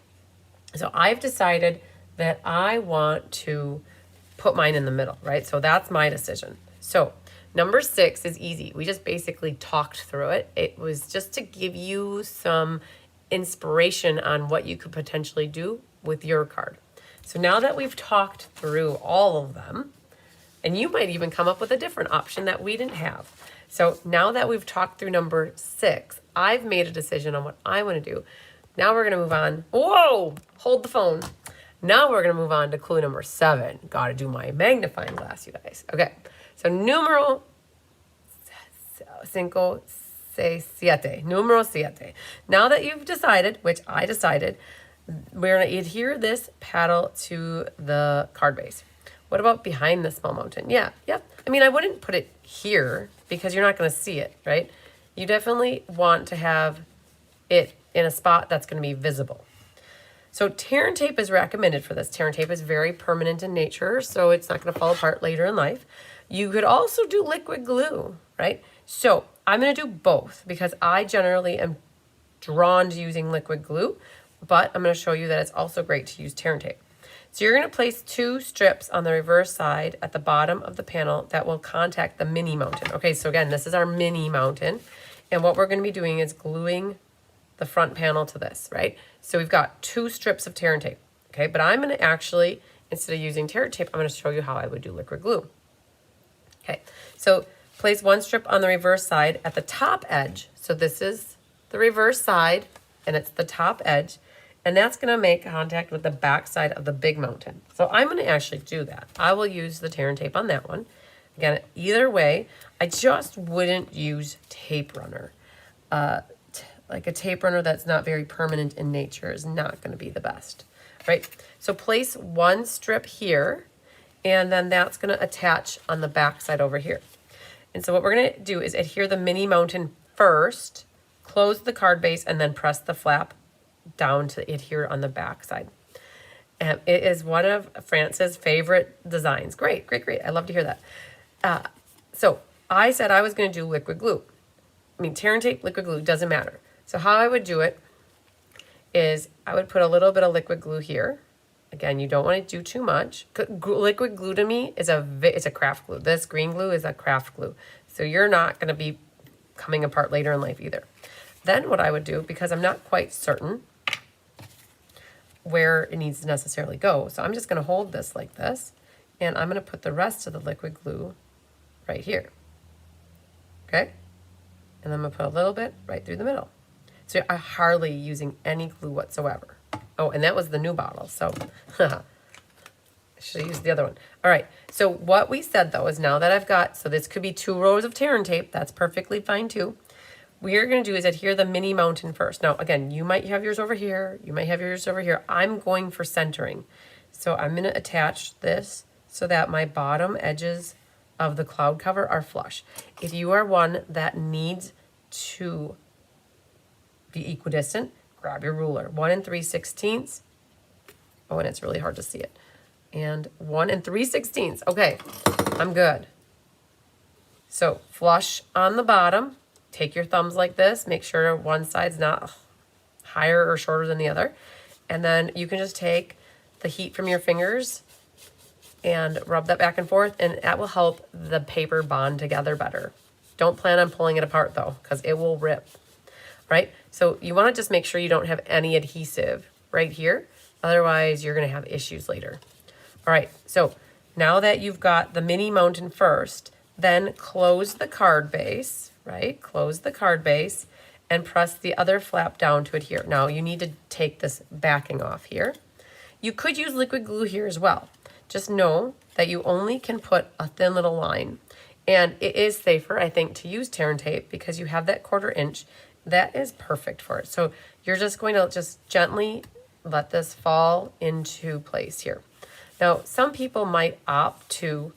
S1: So I've decided that I want to put mine in the middle, right? So that's my decision. So number 6 is easy. We just basically talked through it. It was just to give you some inspiration on what you could potentially do with your card. So now that we've talked through all of them, and you might even come up with a different option that we didn't have. So now that we've talked through number 6, I've made a decision on what I want to do. Now we're going to move on. Whoa, hold the phone. Now we're going to move on to clue number 7. Got to do my magnifying glass, you guys. Okay, so numero 5, 6, 7. Numero 7. Now that you've decided, which I decided, we're going to adhere this paddle to the card base. What about behind the small mountain? Yeah. I mean, I wouldn't put it here because you're not going to see it, right? You definitely want to have it in a spot that's going to be visible. So tear and tape is recommended for this. Tear and tape is very permanent in nature, so it's not going to fall apart later in life. You could also do liquid glue, right? So I'm going to do both because I generally am drawn to using liquid glue, but I'm going to show you that it's also great to use tear and tape. So you're going to place 2 strips on the reverse side at the bottom of the panel that will contact the mini mountain. Okay, so again, this is our mini mountain, and what we're going to be doing is gluing the front panel to this, right? So we've got 2 strips of tear and tape, okay? But I'm going to actually, instead of using tear and tape, I'm going to show you how I would do liquid glue. Okay, so place 1 strip on the reverse side at the top edge. So this is the reverse side, and it's the top edge, and that's going to make contact with the back side of the big mountain. So I'm going to actually do that. I will use the tear and tape on that one. Again, either way, I just wouldn't use tape runner. Like a tape runner that's not very permanent in nature is not going to be the best, right? So place 1 strip here, and then that's going to attach on the back side over here. And so what we're going to do is adhere the mini mountain first, close the card base, and then press the flap down to adhere on the back side. And it is one of France's favorite designs. Great. I love to hear that. So I said I was going to do liquid glue. I mean, tear and tape, liquid glue, doesn't matter. So how I would do it is I would put a little bit of liquid glue here. Again, you don't want to do too much. Liquid glue to me is it's a craft glue. This green glue is a craft glue. So you're not going to be coming apart later in life either. Then what I would do, because I'm not quite certain where it needs to necessarily go, so I'm just going to hold this like this, and I'm going to put the rest of the liquid glue right here. Okay? And I'm going to put a little bit right through the middle. So I'm hardly using any glue whatsoever. Oh, and that was the new bottle, so I should have used the other one. All right, so what we said, though, is now that I've got, so this could be 2 rows of tear and tape. That's perfectly fine, too. What you're going to do is adhere the mini mountain first. Now, again, you might have yours over here. You might have yours over here. I'm going for centering. So I'm going to attach this so that my bottom edges of the cloud cover are flush. If you are one that needs to be equidistant, grab your ruler. 1 3/16. Oh, and it's really hard to see it. And 1 3/16. Okay, I'm good. So flush on the bottom. Take your thumbs like this. Make sure one side's not higher or shorter than the other. And then you can just take the heat from your fingers and rub that back and forth, and that will help the paper bond together better. Don't plan on pulling it apart though, because it will rip. Right? So you want to just make sure you don't have any adhesive right here. Otherwise, you're going to have issues later. All right. So now that you've got the mini mountain first, then close the card base, right? Close the card base and press the other flap down to adhere. Now you need to take this backing off here. You could use liquid glue here as well. Just know that you only can put a thin little line. And it is safer, I think, to use tear and tape because you have that 1/4 inch. That is perfect for it. So you're just going to just gently let this fall into place here. Now, some people might opt to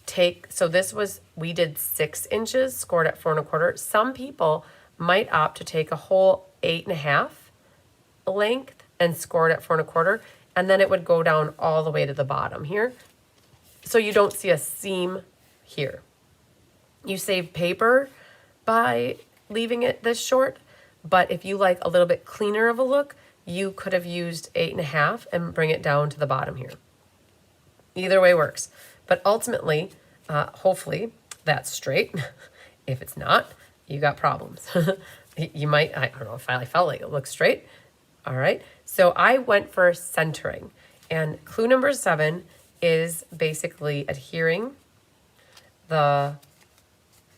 S1: take, so this was, we did 6 inches, scored at 4 1/4. Some people might opt to take a whole 8 1/2 length and scored at 4 1/4. and then it would go down all the way to the bottom here. So you don't see a seam here. You save paper by leaving it this short, but if you like a little bit cleaner of a look, you could have used 8.5 and bring it down to the bottom here. Either way works. But ultimately, hopefully that's straight. If it's not, you got problems. You might, I don't know if I felt like it looks straight. All right. So I went for centering, and clue number 7 is basically adhering the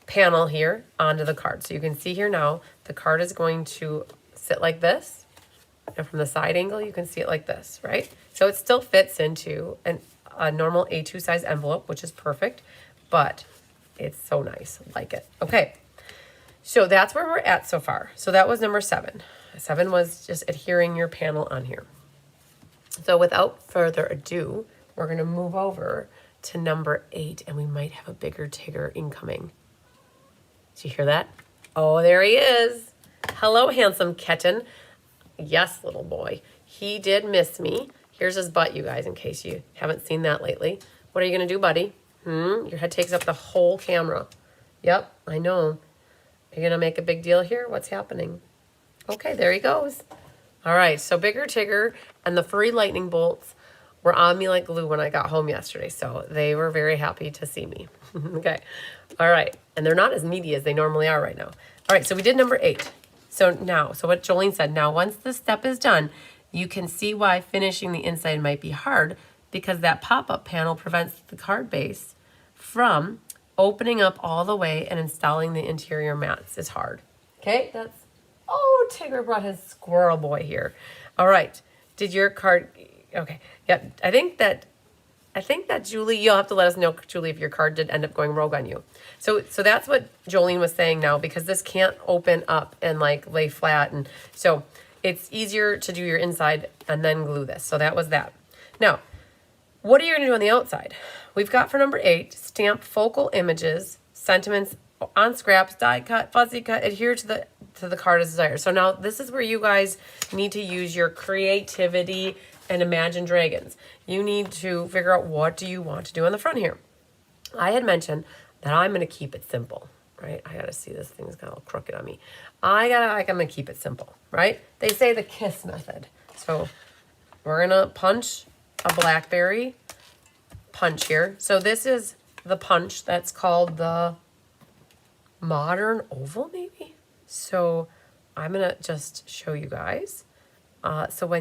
S1: panel here onto the card. So you can see here now, the card is going to sit like this. And from the side angle, you can see it like this, right? So it still fits into a normal A2 size envelope, which is perfect, but it's so nice. I like it. Okay. So that's where we're at so far. So that was number 7. 7 was just adhering your panel on here. So without further ado, we're going to move over to number 8, and we might have a bigger Tigger incoming. Did you hear that? Oh, there he is. Hello, handsome kitten. Yes, little boy. He did miss me. Here's his butt, you guys, in case you haven't seen that lately. What are you going to do, buddy? Your head takes up the whole camera. Yep, I know. Are you going to make a big deal here? What's happening? Okay, there he goes. All right, so Bigger Tigger and the furry lightning bolts were on me like glue when I got home yesterday, so they were very happy to see me. Okay, all right, and they're not as needy as they normally are right now. All right, so we did number 8. So what Jolene said, now once this step is done, you can see why finishing the inside might be hard, because that pop-up panel prevents the card base from opening up all the way, and installing the interior mats is hard. Okay, oh, Tigger brought his squirrel boy here. All right, did your card, okay, yeah, I think that Julie, you'll have to let us know, Julie, if your card did end up going rogue on you. So that's what Jolene was saying now, because this can't open up and like lay flat, and so it's easier to do your inside and then glue this. So that was that. Now, what are you going to do on the outside? We've got for number 8, stamp focal images, sentiments on scraps, die cut, fuzzy cut, adhere to the card as desired. So now this is where you guys need to use your creativity and imagine dragons. You need to figure out, what do you want to do on the front here? I had mentioned that I'm going to keep it simple, right? I got to see, this thing's kind of crooked on me. I'm going to keep it simple, right? They say the KISS method. So we're going to punch a blackberry punch here. So this is the punch that's called the modern oval, maybe. So I'm going to just show you guys. So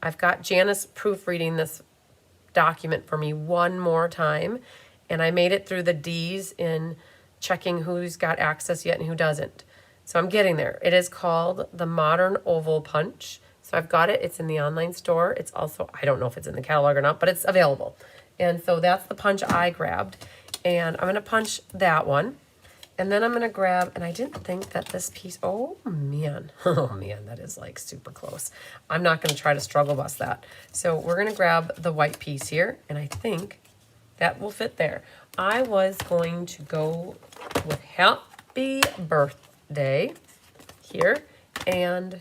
S1: I've got Janice proofreading this document for me one more time, and I made it through the D's in checking who's got access yet and who doesn't. So I'm getting there. It is called the Modern Oval Punch. So I've got it. It's in the online store. It's also, I don't know if it's in the catalog or not, but it's available. And so that's the punch I grabbed. And I'm going to punch that one. And then I'm going to grab, and I didn't think that this piece, oh man, that is like super close. I'm not going to try to struggle bust that. So we're going to grab the white piece here, and I think that will fit there. I was going to go with Happy Birthday here, and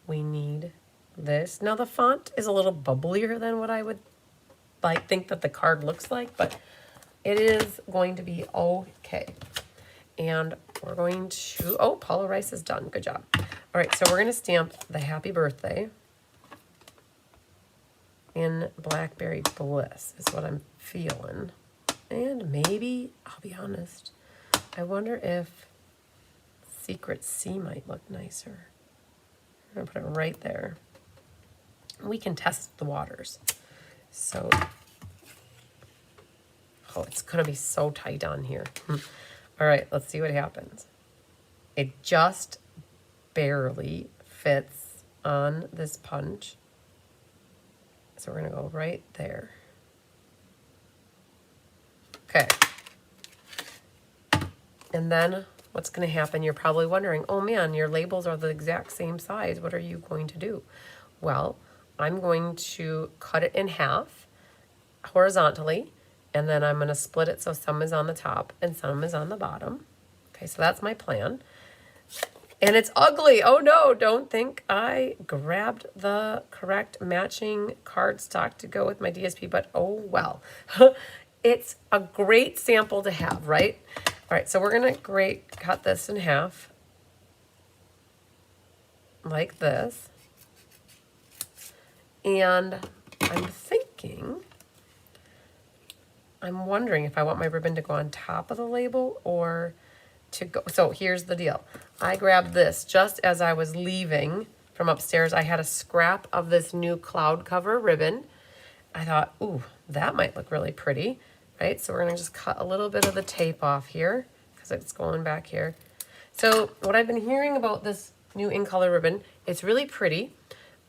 S1: we need this. Now the font is a little bubblier than what I would think that the card looks like, but it is going to be okay. And we're going to, oh, Paula Rice is done. Good job. All right, so we're going to stamp the Happy Birthday in Blackberry Bliss is what I'm feeling. And maybe, I'll be honest, I wonder if Secret C might look nicer. I'm going to put it right there. We can test the waters. So, oh, it's going to be so tight on here. All right, let's see what happens. It just barely fits on this punch. So we're going to go right there. Okay. And then what's going to happen? You're probably wondering, oh man, your labels are the exact same size. What are you going to do? Well, I'm going to cut it in half horizontally, and then I'm going to split it so some is on the top and some is on the bottom. Okay, so that's my plan. And it's ugly. Oh no, don't think I grabbed the correct matching cardstock to go with my DSP, but oh well. It's a great sample to have, right? All right, so we're gonna cut this in half like this. And I'm wondering if I want my ribbon to go on top of the label or to go. So here's the deal. I grabbed this just as I was leaving from upstairs. I had a scrap of this new cloud cover ribbon. I thought, ooh, that might look really pretty, right? So we're gonna just cut a little bit of the tape off here because it's going back here. So what I've been hearing about this new in color ribbon, it's really pretty,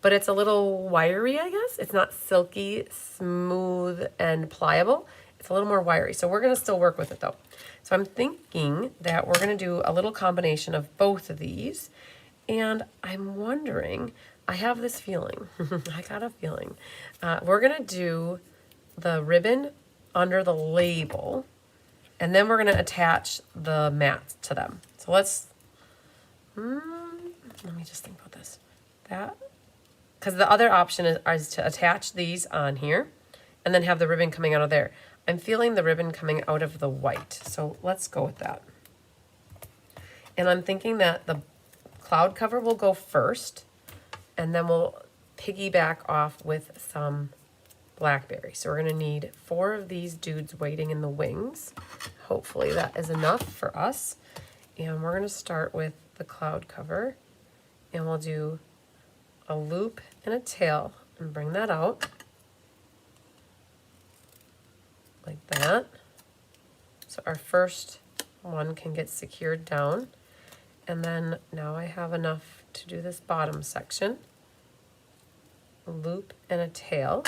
S1: but it's a little wiry, I guess. It's not silky, smooth, and pliable. It's a little more wiry. So we're gonna still work with it though. So I'm thinking that we're gonna do a little combination of both of these. And I'm wondering, I have this feeling, I got a feeling. We're gonna do the ribbon under the label, and then we're gonna attach the mats to them. So let me just think about this. Because the other option is to attach these on here and then have the ribbon coming out of there. I'm feeling the ribbon coming out of the white, so let's go with that. And I'm thinking that the cloud cover will go first, and then we'll piggyback off with some blackberry. So we're gonna need 4 of these dudes waiting in the wings. Hopefully that is enough for us. And we're gonna start with the cloud cover, and we'll do a loop and a tail and bring that out. Like that. So our first one can get secured down. And then now I have enough to do this bottom section. A loop and a tail.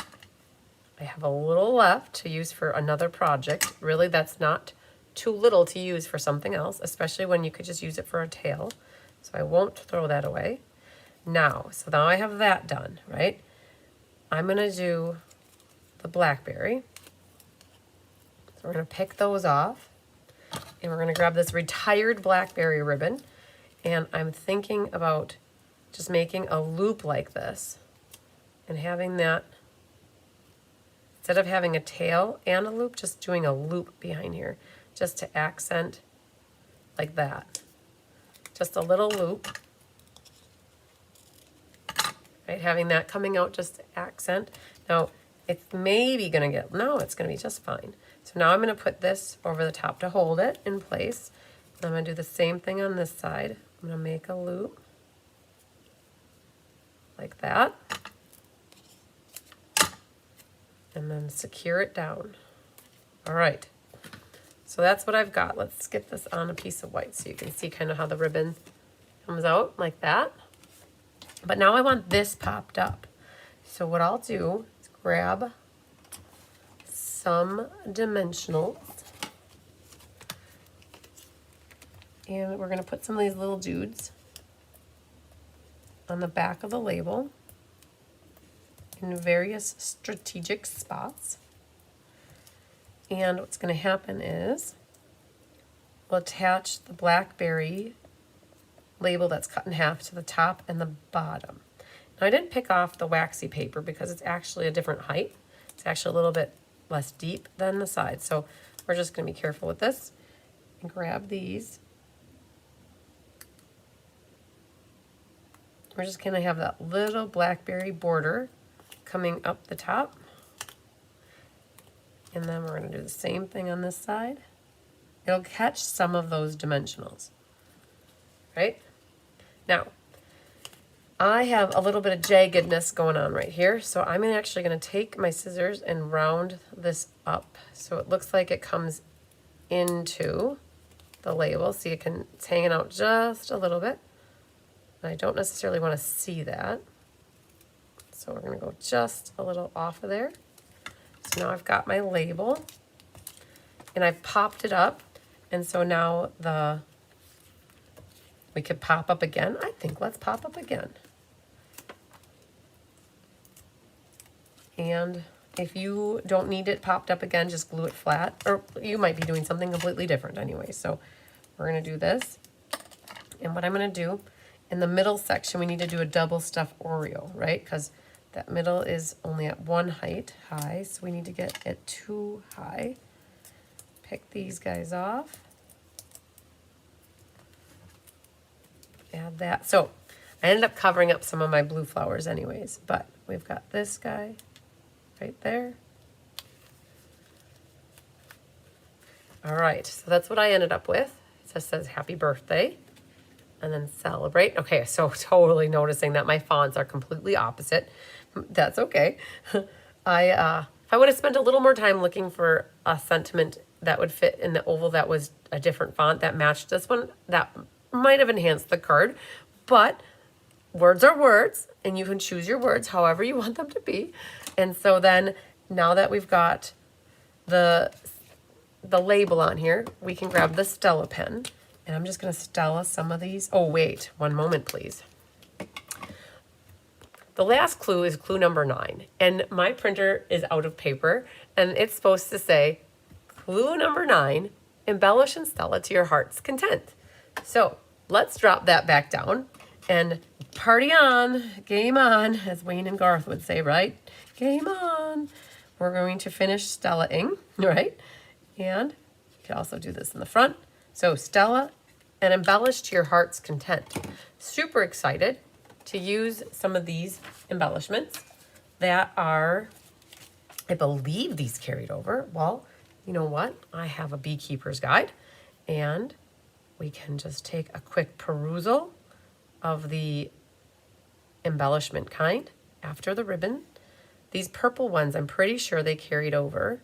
S1: I have a little left to use for another project. Really, that's not too little to use for something else, especially when you could just use it for a tail. So I won't throw that away. Now I have that done, right? I'm gonna do the blackberry. We're going to pick those off, and we're going to grab this retired blackberry ribbon, and I'm thinking about just making a loop like this and having that, instead of having a tail and a loop, just doing a loop behind here just to accent like that. Just a little loop, right? Having that coming out just to accent. Now, it's maybe going to get, no, it's going to be just fine. So now I'm going to put this over the top to hold it in place. I'm going to do the same thing on this side. I'm going to make a loop like that. And then secure it down. All right. So that's what I've got. Let's get this on a piece of white so you can see kind of how the ribbon comes out like that. But now I want this popped up. So what I'll do is grab some dimensionals, and we're going to put some of these little dudes on the back of the label in various strategic spots. And what's going to happen is we'll attach the blackberry label that's cut in half to the top and the bottom. Now I didn't pick off the waxy paper because it's actually a different height. It's actually a little bit less deep than the side. So we're just going to be careful with this and grab these. We're just going to have that little blackberry border coming up the top. And then we're going to do the same thing on this side. It'll catch some of those dimensionals, right? Now, I have a little bit of jaggedness going on right here, so I'm actually going to take my scissors and round this up so it looks like it comes into the label. See, it's hanging out just a little bit. And I don't necessarily want to see that. So we're going to go just a little off of there. So now I've got my label, and I've popped it up. And so now we could pop up again. I think let's pop up again. And if you don't need it popped up again, just glue it flat. Or you might be doing something completely different anyway. So we're going to do this. And what I'm going to do in the middle section, we need to do a double stuffed Oreo, right? Because that middle is only at 1 height high, so we need to get it 2 high. Pick these guys off. Add that. So I ended up covering up some of my blue flowers anyways, but we've got this guy right there. All right, so that's what I ended up with. It just says happy birthday and then celebrate. Okay, so totally noticing that my fonts are completely opposite. That's okay. If I would have spent a little more time looking for a sentiment that would fit in the oval that was a different font that matched this one, that might have enhanced the card, but words are words, and you can choose your words however you want them to be. And so then now that we've got the label on here, we can grab the Stella pen, and I'm just going to Stella some of these. Oh, wait, one moment, please. The last clue is clue number 9, and my printer is out of paper, and it's supposed to say, clue number 9, embellish and Stella to your heart's content. So let's drop that back down and party on, game on, as Wayne and Garth would say, right? Game on. We're going to finish Stella-ing, right? And you can also do this in the front. So Stella and embellish to your heart's content. Super excited to use some of these embellishments that are, I believe these carried over. Well, you know what? I have a beekeeper's guide, and we can just take a quick perusal of the embellishment kind after the ribbon. These purple ones, I'm pretty sure they carried over.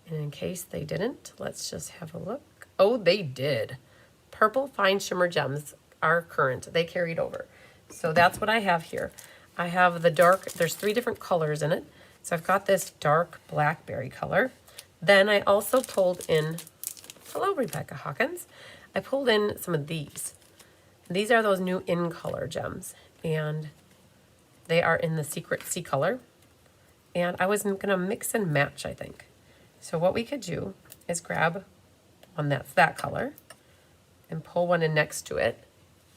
S1: And in case they didn't, let's just have a look. Oh, they did. Purple fine shimmer gems are current. They carried over. So that's what I have here. I have the dark, there's 3 different colors in it. So I've got this dark blackberry color. Then I also pulled in, hello, Rebecca Hawkins. I pulled in some of these. These are those new in color gems, and they are in the secret sea color. And I was gonna mix and match, I think. So what we could do is grab one that's that color and pull one in next to it.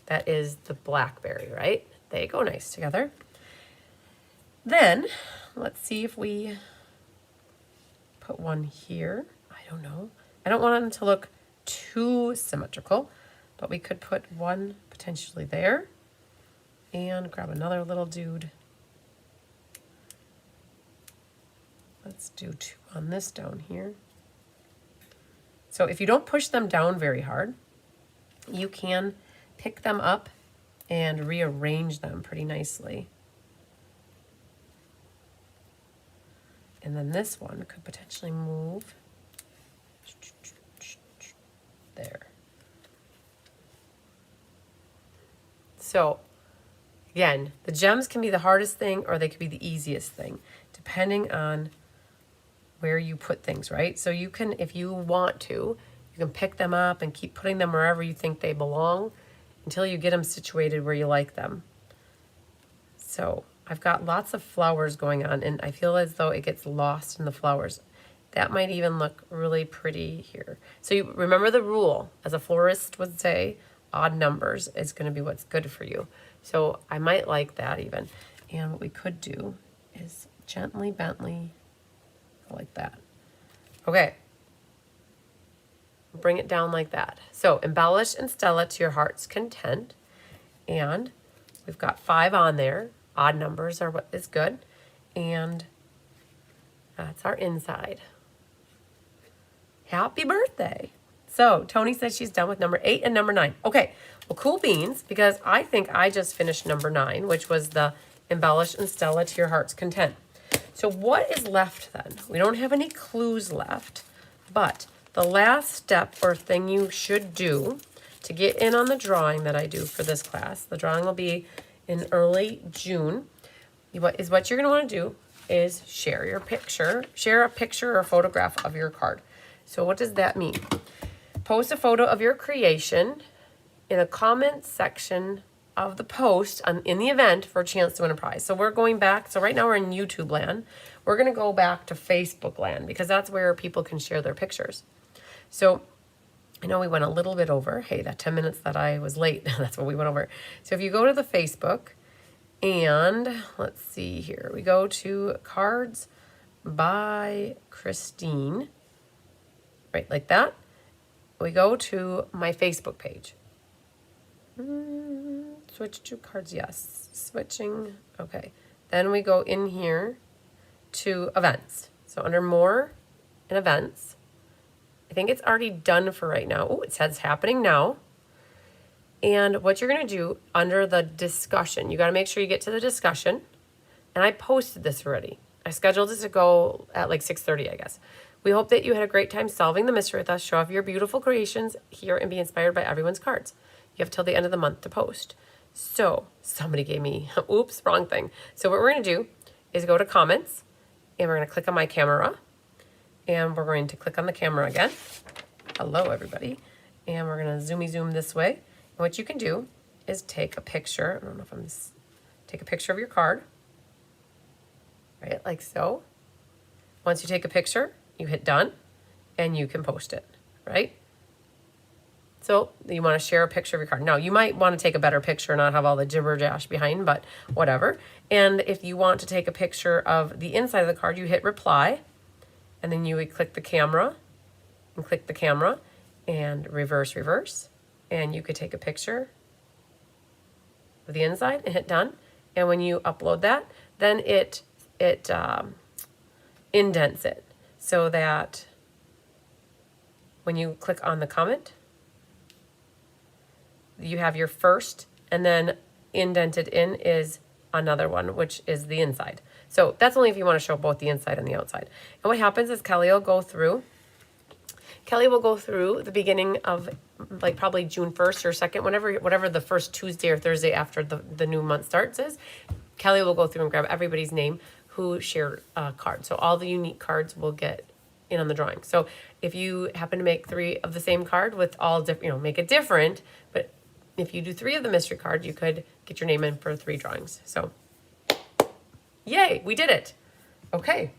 S1: That is the blackberry, right? They go nice together. Then let's see if we put one here. I don't know. I don't want them to look too symmetrical, but we could put one potentially there and grab another little dude. Let's do 2 on this down here. So if you don't push them down very hard, you can pick them up and rearrange them pretty nicely. And then this one could potentially move there. So again, the gems can be the hardest thing or they could be the easiest thing, depending on where you put things, right? So you can, if you want to, you can pick them up and keep putting them wherever you think they belong until you get them situated where you like them. So I've got lots of flowers going on, and I feel as though it gets lost in the flowers. That might even look really pretty here. So you remember the rule, as a florist would say, odd numbers is going to be what's good for you. So I might like that even. And what we could do is gently, Bentley, like that. Okay. Bring it down like that. So embellish and Stella to your heart's content. And we've got 5 on there. Odd numbers are what is good. And that's our inside. Happy birthday. So Tony says she's done with number 8 and number 9. Okay, well, cool beans, because I think I just finished number 9, which was the embellish and Stella to your heart's content. So what is left then? We don't have any clues left, but the last step or thing you should do to get in on the drawing that I do for this class, the drawing will be in early June, what you're going to want to do is share a picture or a photograph of your card. So what does that mean? Post a photo of your creation in a comment section of the post in the event for a chance to win a prize. So we're going back. So right now we're in YouTube land. We're going to go back to Facebook land because that's where people can share their pictures. So I know we went a little bit over. Hey, that 10 minutes that I was late, that's what we went over. So if you go to the Facebook and let's see here, we go to cards by Christine, right, like that. We go to my Facebook page. Switch to cards, yes. Switching, okay. Then we go in here to events. So under more and events, I think it's already done for right now. Oh, it says happening now. And what you're going to do under the discussion, you got to make sure you get to the discussion. And I posted this already. I scheduled this to go at like 6:30, I guess. We hope that you had a great time solving the mystery with us. Show off your beautiful creations here and be inspired by everyone's cards. You have till the end of the month to post. So somebody gave me, oops, wrong thing. So what we're going to do is go to comments and we're going to click on my camera and we're going to click on the camera again. Hello, everybody. And we're going to zoom this way. And what you can do is take a picture. I don't know if I'm just, take a picture of your card, right? Like so. Once you take a picture, you hit done and you can post it, right? So you want to share a picture of your card. Now, you might want to take a better picture, not have all the gibber jash behind, but whatever. And if you want to take a picture of the inside of the card, you hit reply, and then you would click the camera, and reverse, and you could take a picture of the inside and hit done. And when you upload that, then it indents it so that when you click on the comment, you have your first, and then indented in is another one, which is the inside. So that's only if you want to show both the inside and the outside. And what happens is Kelly will go through the beginning of like probably June 1st or 2nd, whatever the first Tuesday or Thursday after the new month starts is. Kelly will go through and grab everybody's name who shared a card. So all the unique cards will get in on the drawing. So if you happen to make 3 of the same card with all different, make it different, but if you do 3 of the mystery card, you could get your name in for 3 drawings. So, yay, we did it. Okay,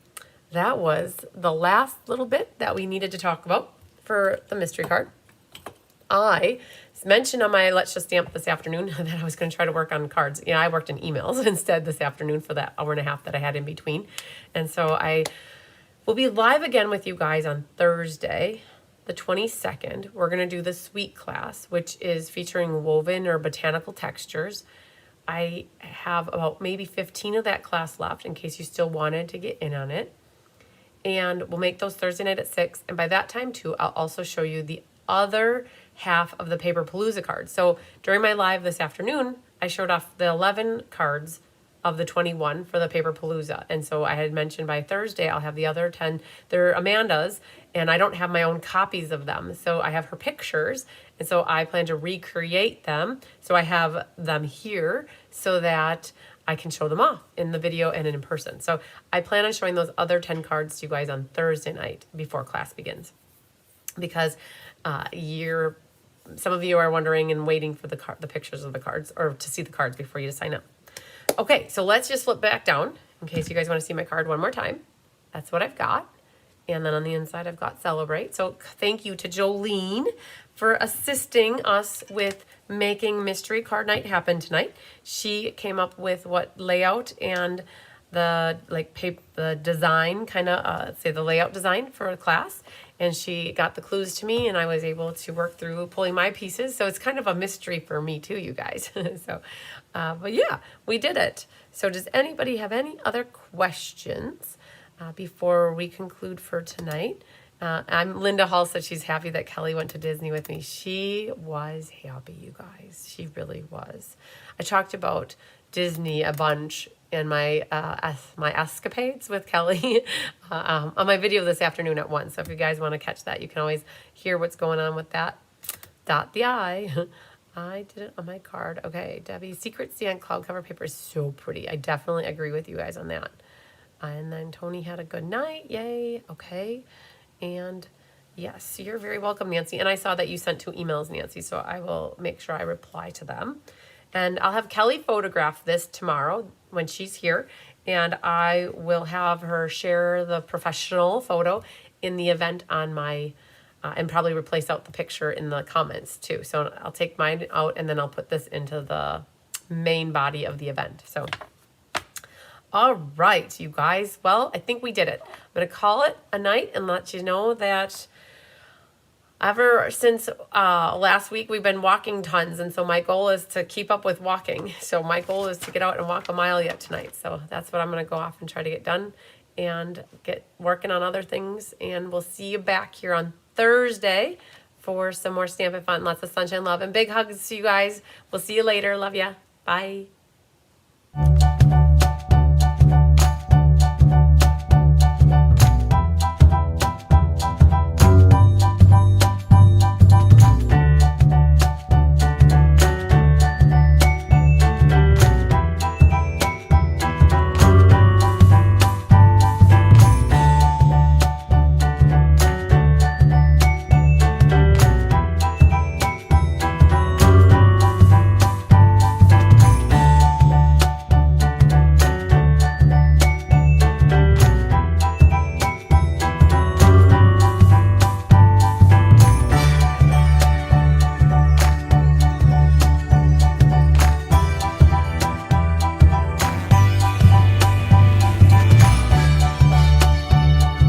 S1: that was the last little bit that we needed to talk about for the mystery card. I mentioned on my Let's Just Stamp this afternoon that I was going to try to work on cards. I worked in emails instead this afternoon for that hour and a half that I had in between. And so I will be live again with you guys on Thursday, the 22nd. We're going to do the sweet class, which is featuring woven or botanical textures. I have about maybe 15 of that class left in case you still wanted to get in on it. And we'll make those Thursday night at 6. And by that time, too, I'll also show you the other half of the Paper Palooza cards. So during my live this afternoon, I showed off the 11 cards of the 21 for the Paper Palooza. And so I had mentioned by Thursday, I'll have the other 10. They're Amanda's, and I don't have my own copies of them. So I have her pictures, and so I plan to recreate them. So I have them here so that I can show them off in the video and in person. So I plan on showing those other 10 cards to you guys on Thursday night before class begins. Because some of you are wondering and waiting for the pictures of the cards, or to see the cards before you sign up. Okay, so let's just flip back down in case you guys want to see my card one more time. That's what I've got. And then on the inside, I've got Celebrate. So thank you to Jolene for assisting us with making Mystery Card Night happen tonight. She came up with what layout and the the design, the layout design for the class. And she got the clues to me, and I was able to work through pulling my pieces. So it's kind of a mystery for me too, you guys. But yeah, we did it. So does anybody have any other questions before we conclude for tonight? Linda Hall said she's happy that Kelly went to Disney with me. She was happy, you guys. She really was. I talked about Disney a bunch in my escapades with Kelly on my video this afternoon at 1. So if you guys want to catch that, you can always hear what's going on with that. Dot the I. I did it on my card. Okay, Debbie, Secret Sand cloud cover paper is so pretty. I definitely agree with you guys on that. And then Tony had a good night. Yay. Okay. And yes, you're very welcome, Nancy. And I saw that you sent 2 emails, Nancy, so I will make sure I reply to them. And I'll have Kelly photograph this tomorrow when she's here, and I will have her share the professional photo in the event on my and probably replace out the picture in the comments too. So I'll take mine out and then I'll put this into the main body of the event. So, all right, you guys. Well, I think we did it. I'm going to call it a night and let you know that ever since last week, we've been walking tons. And so my goal is to keep up with walking. So my goal is to get out and walk a mile yet tonight. So that's what I'm going to go off and try to get done and get working on other things. And we'll see you back here on Thursday for some more Stampin' Fun. Lots of sunshine, love, and big hugs to you guys. We'll see you later. Love ya. Bye.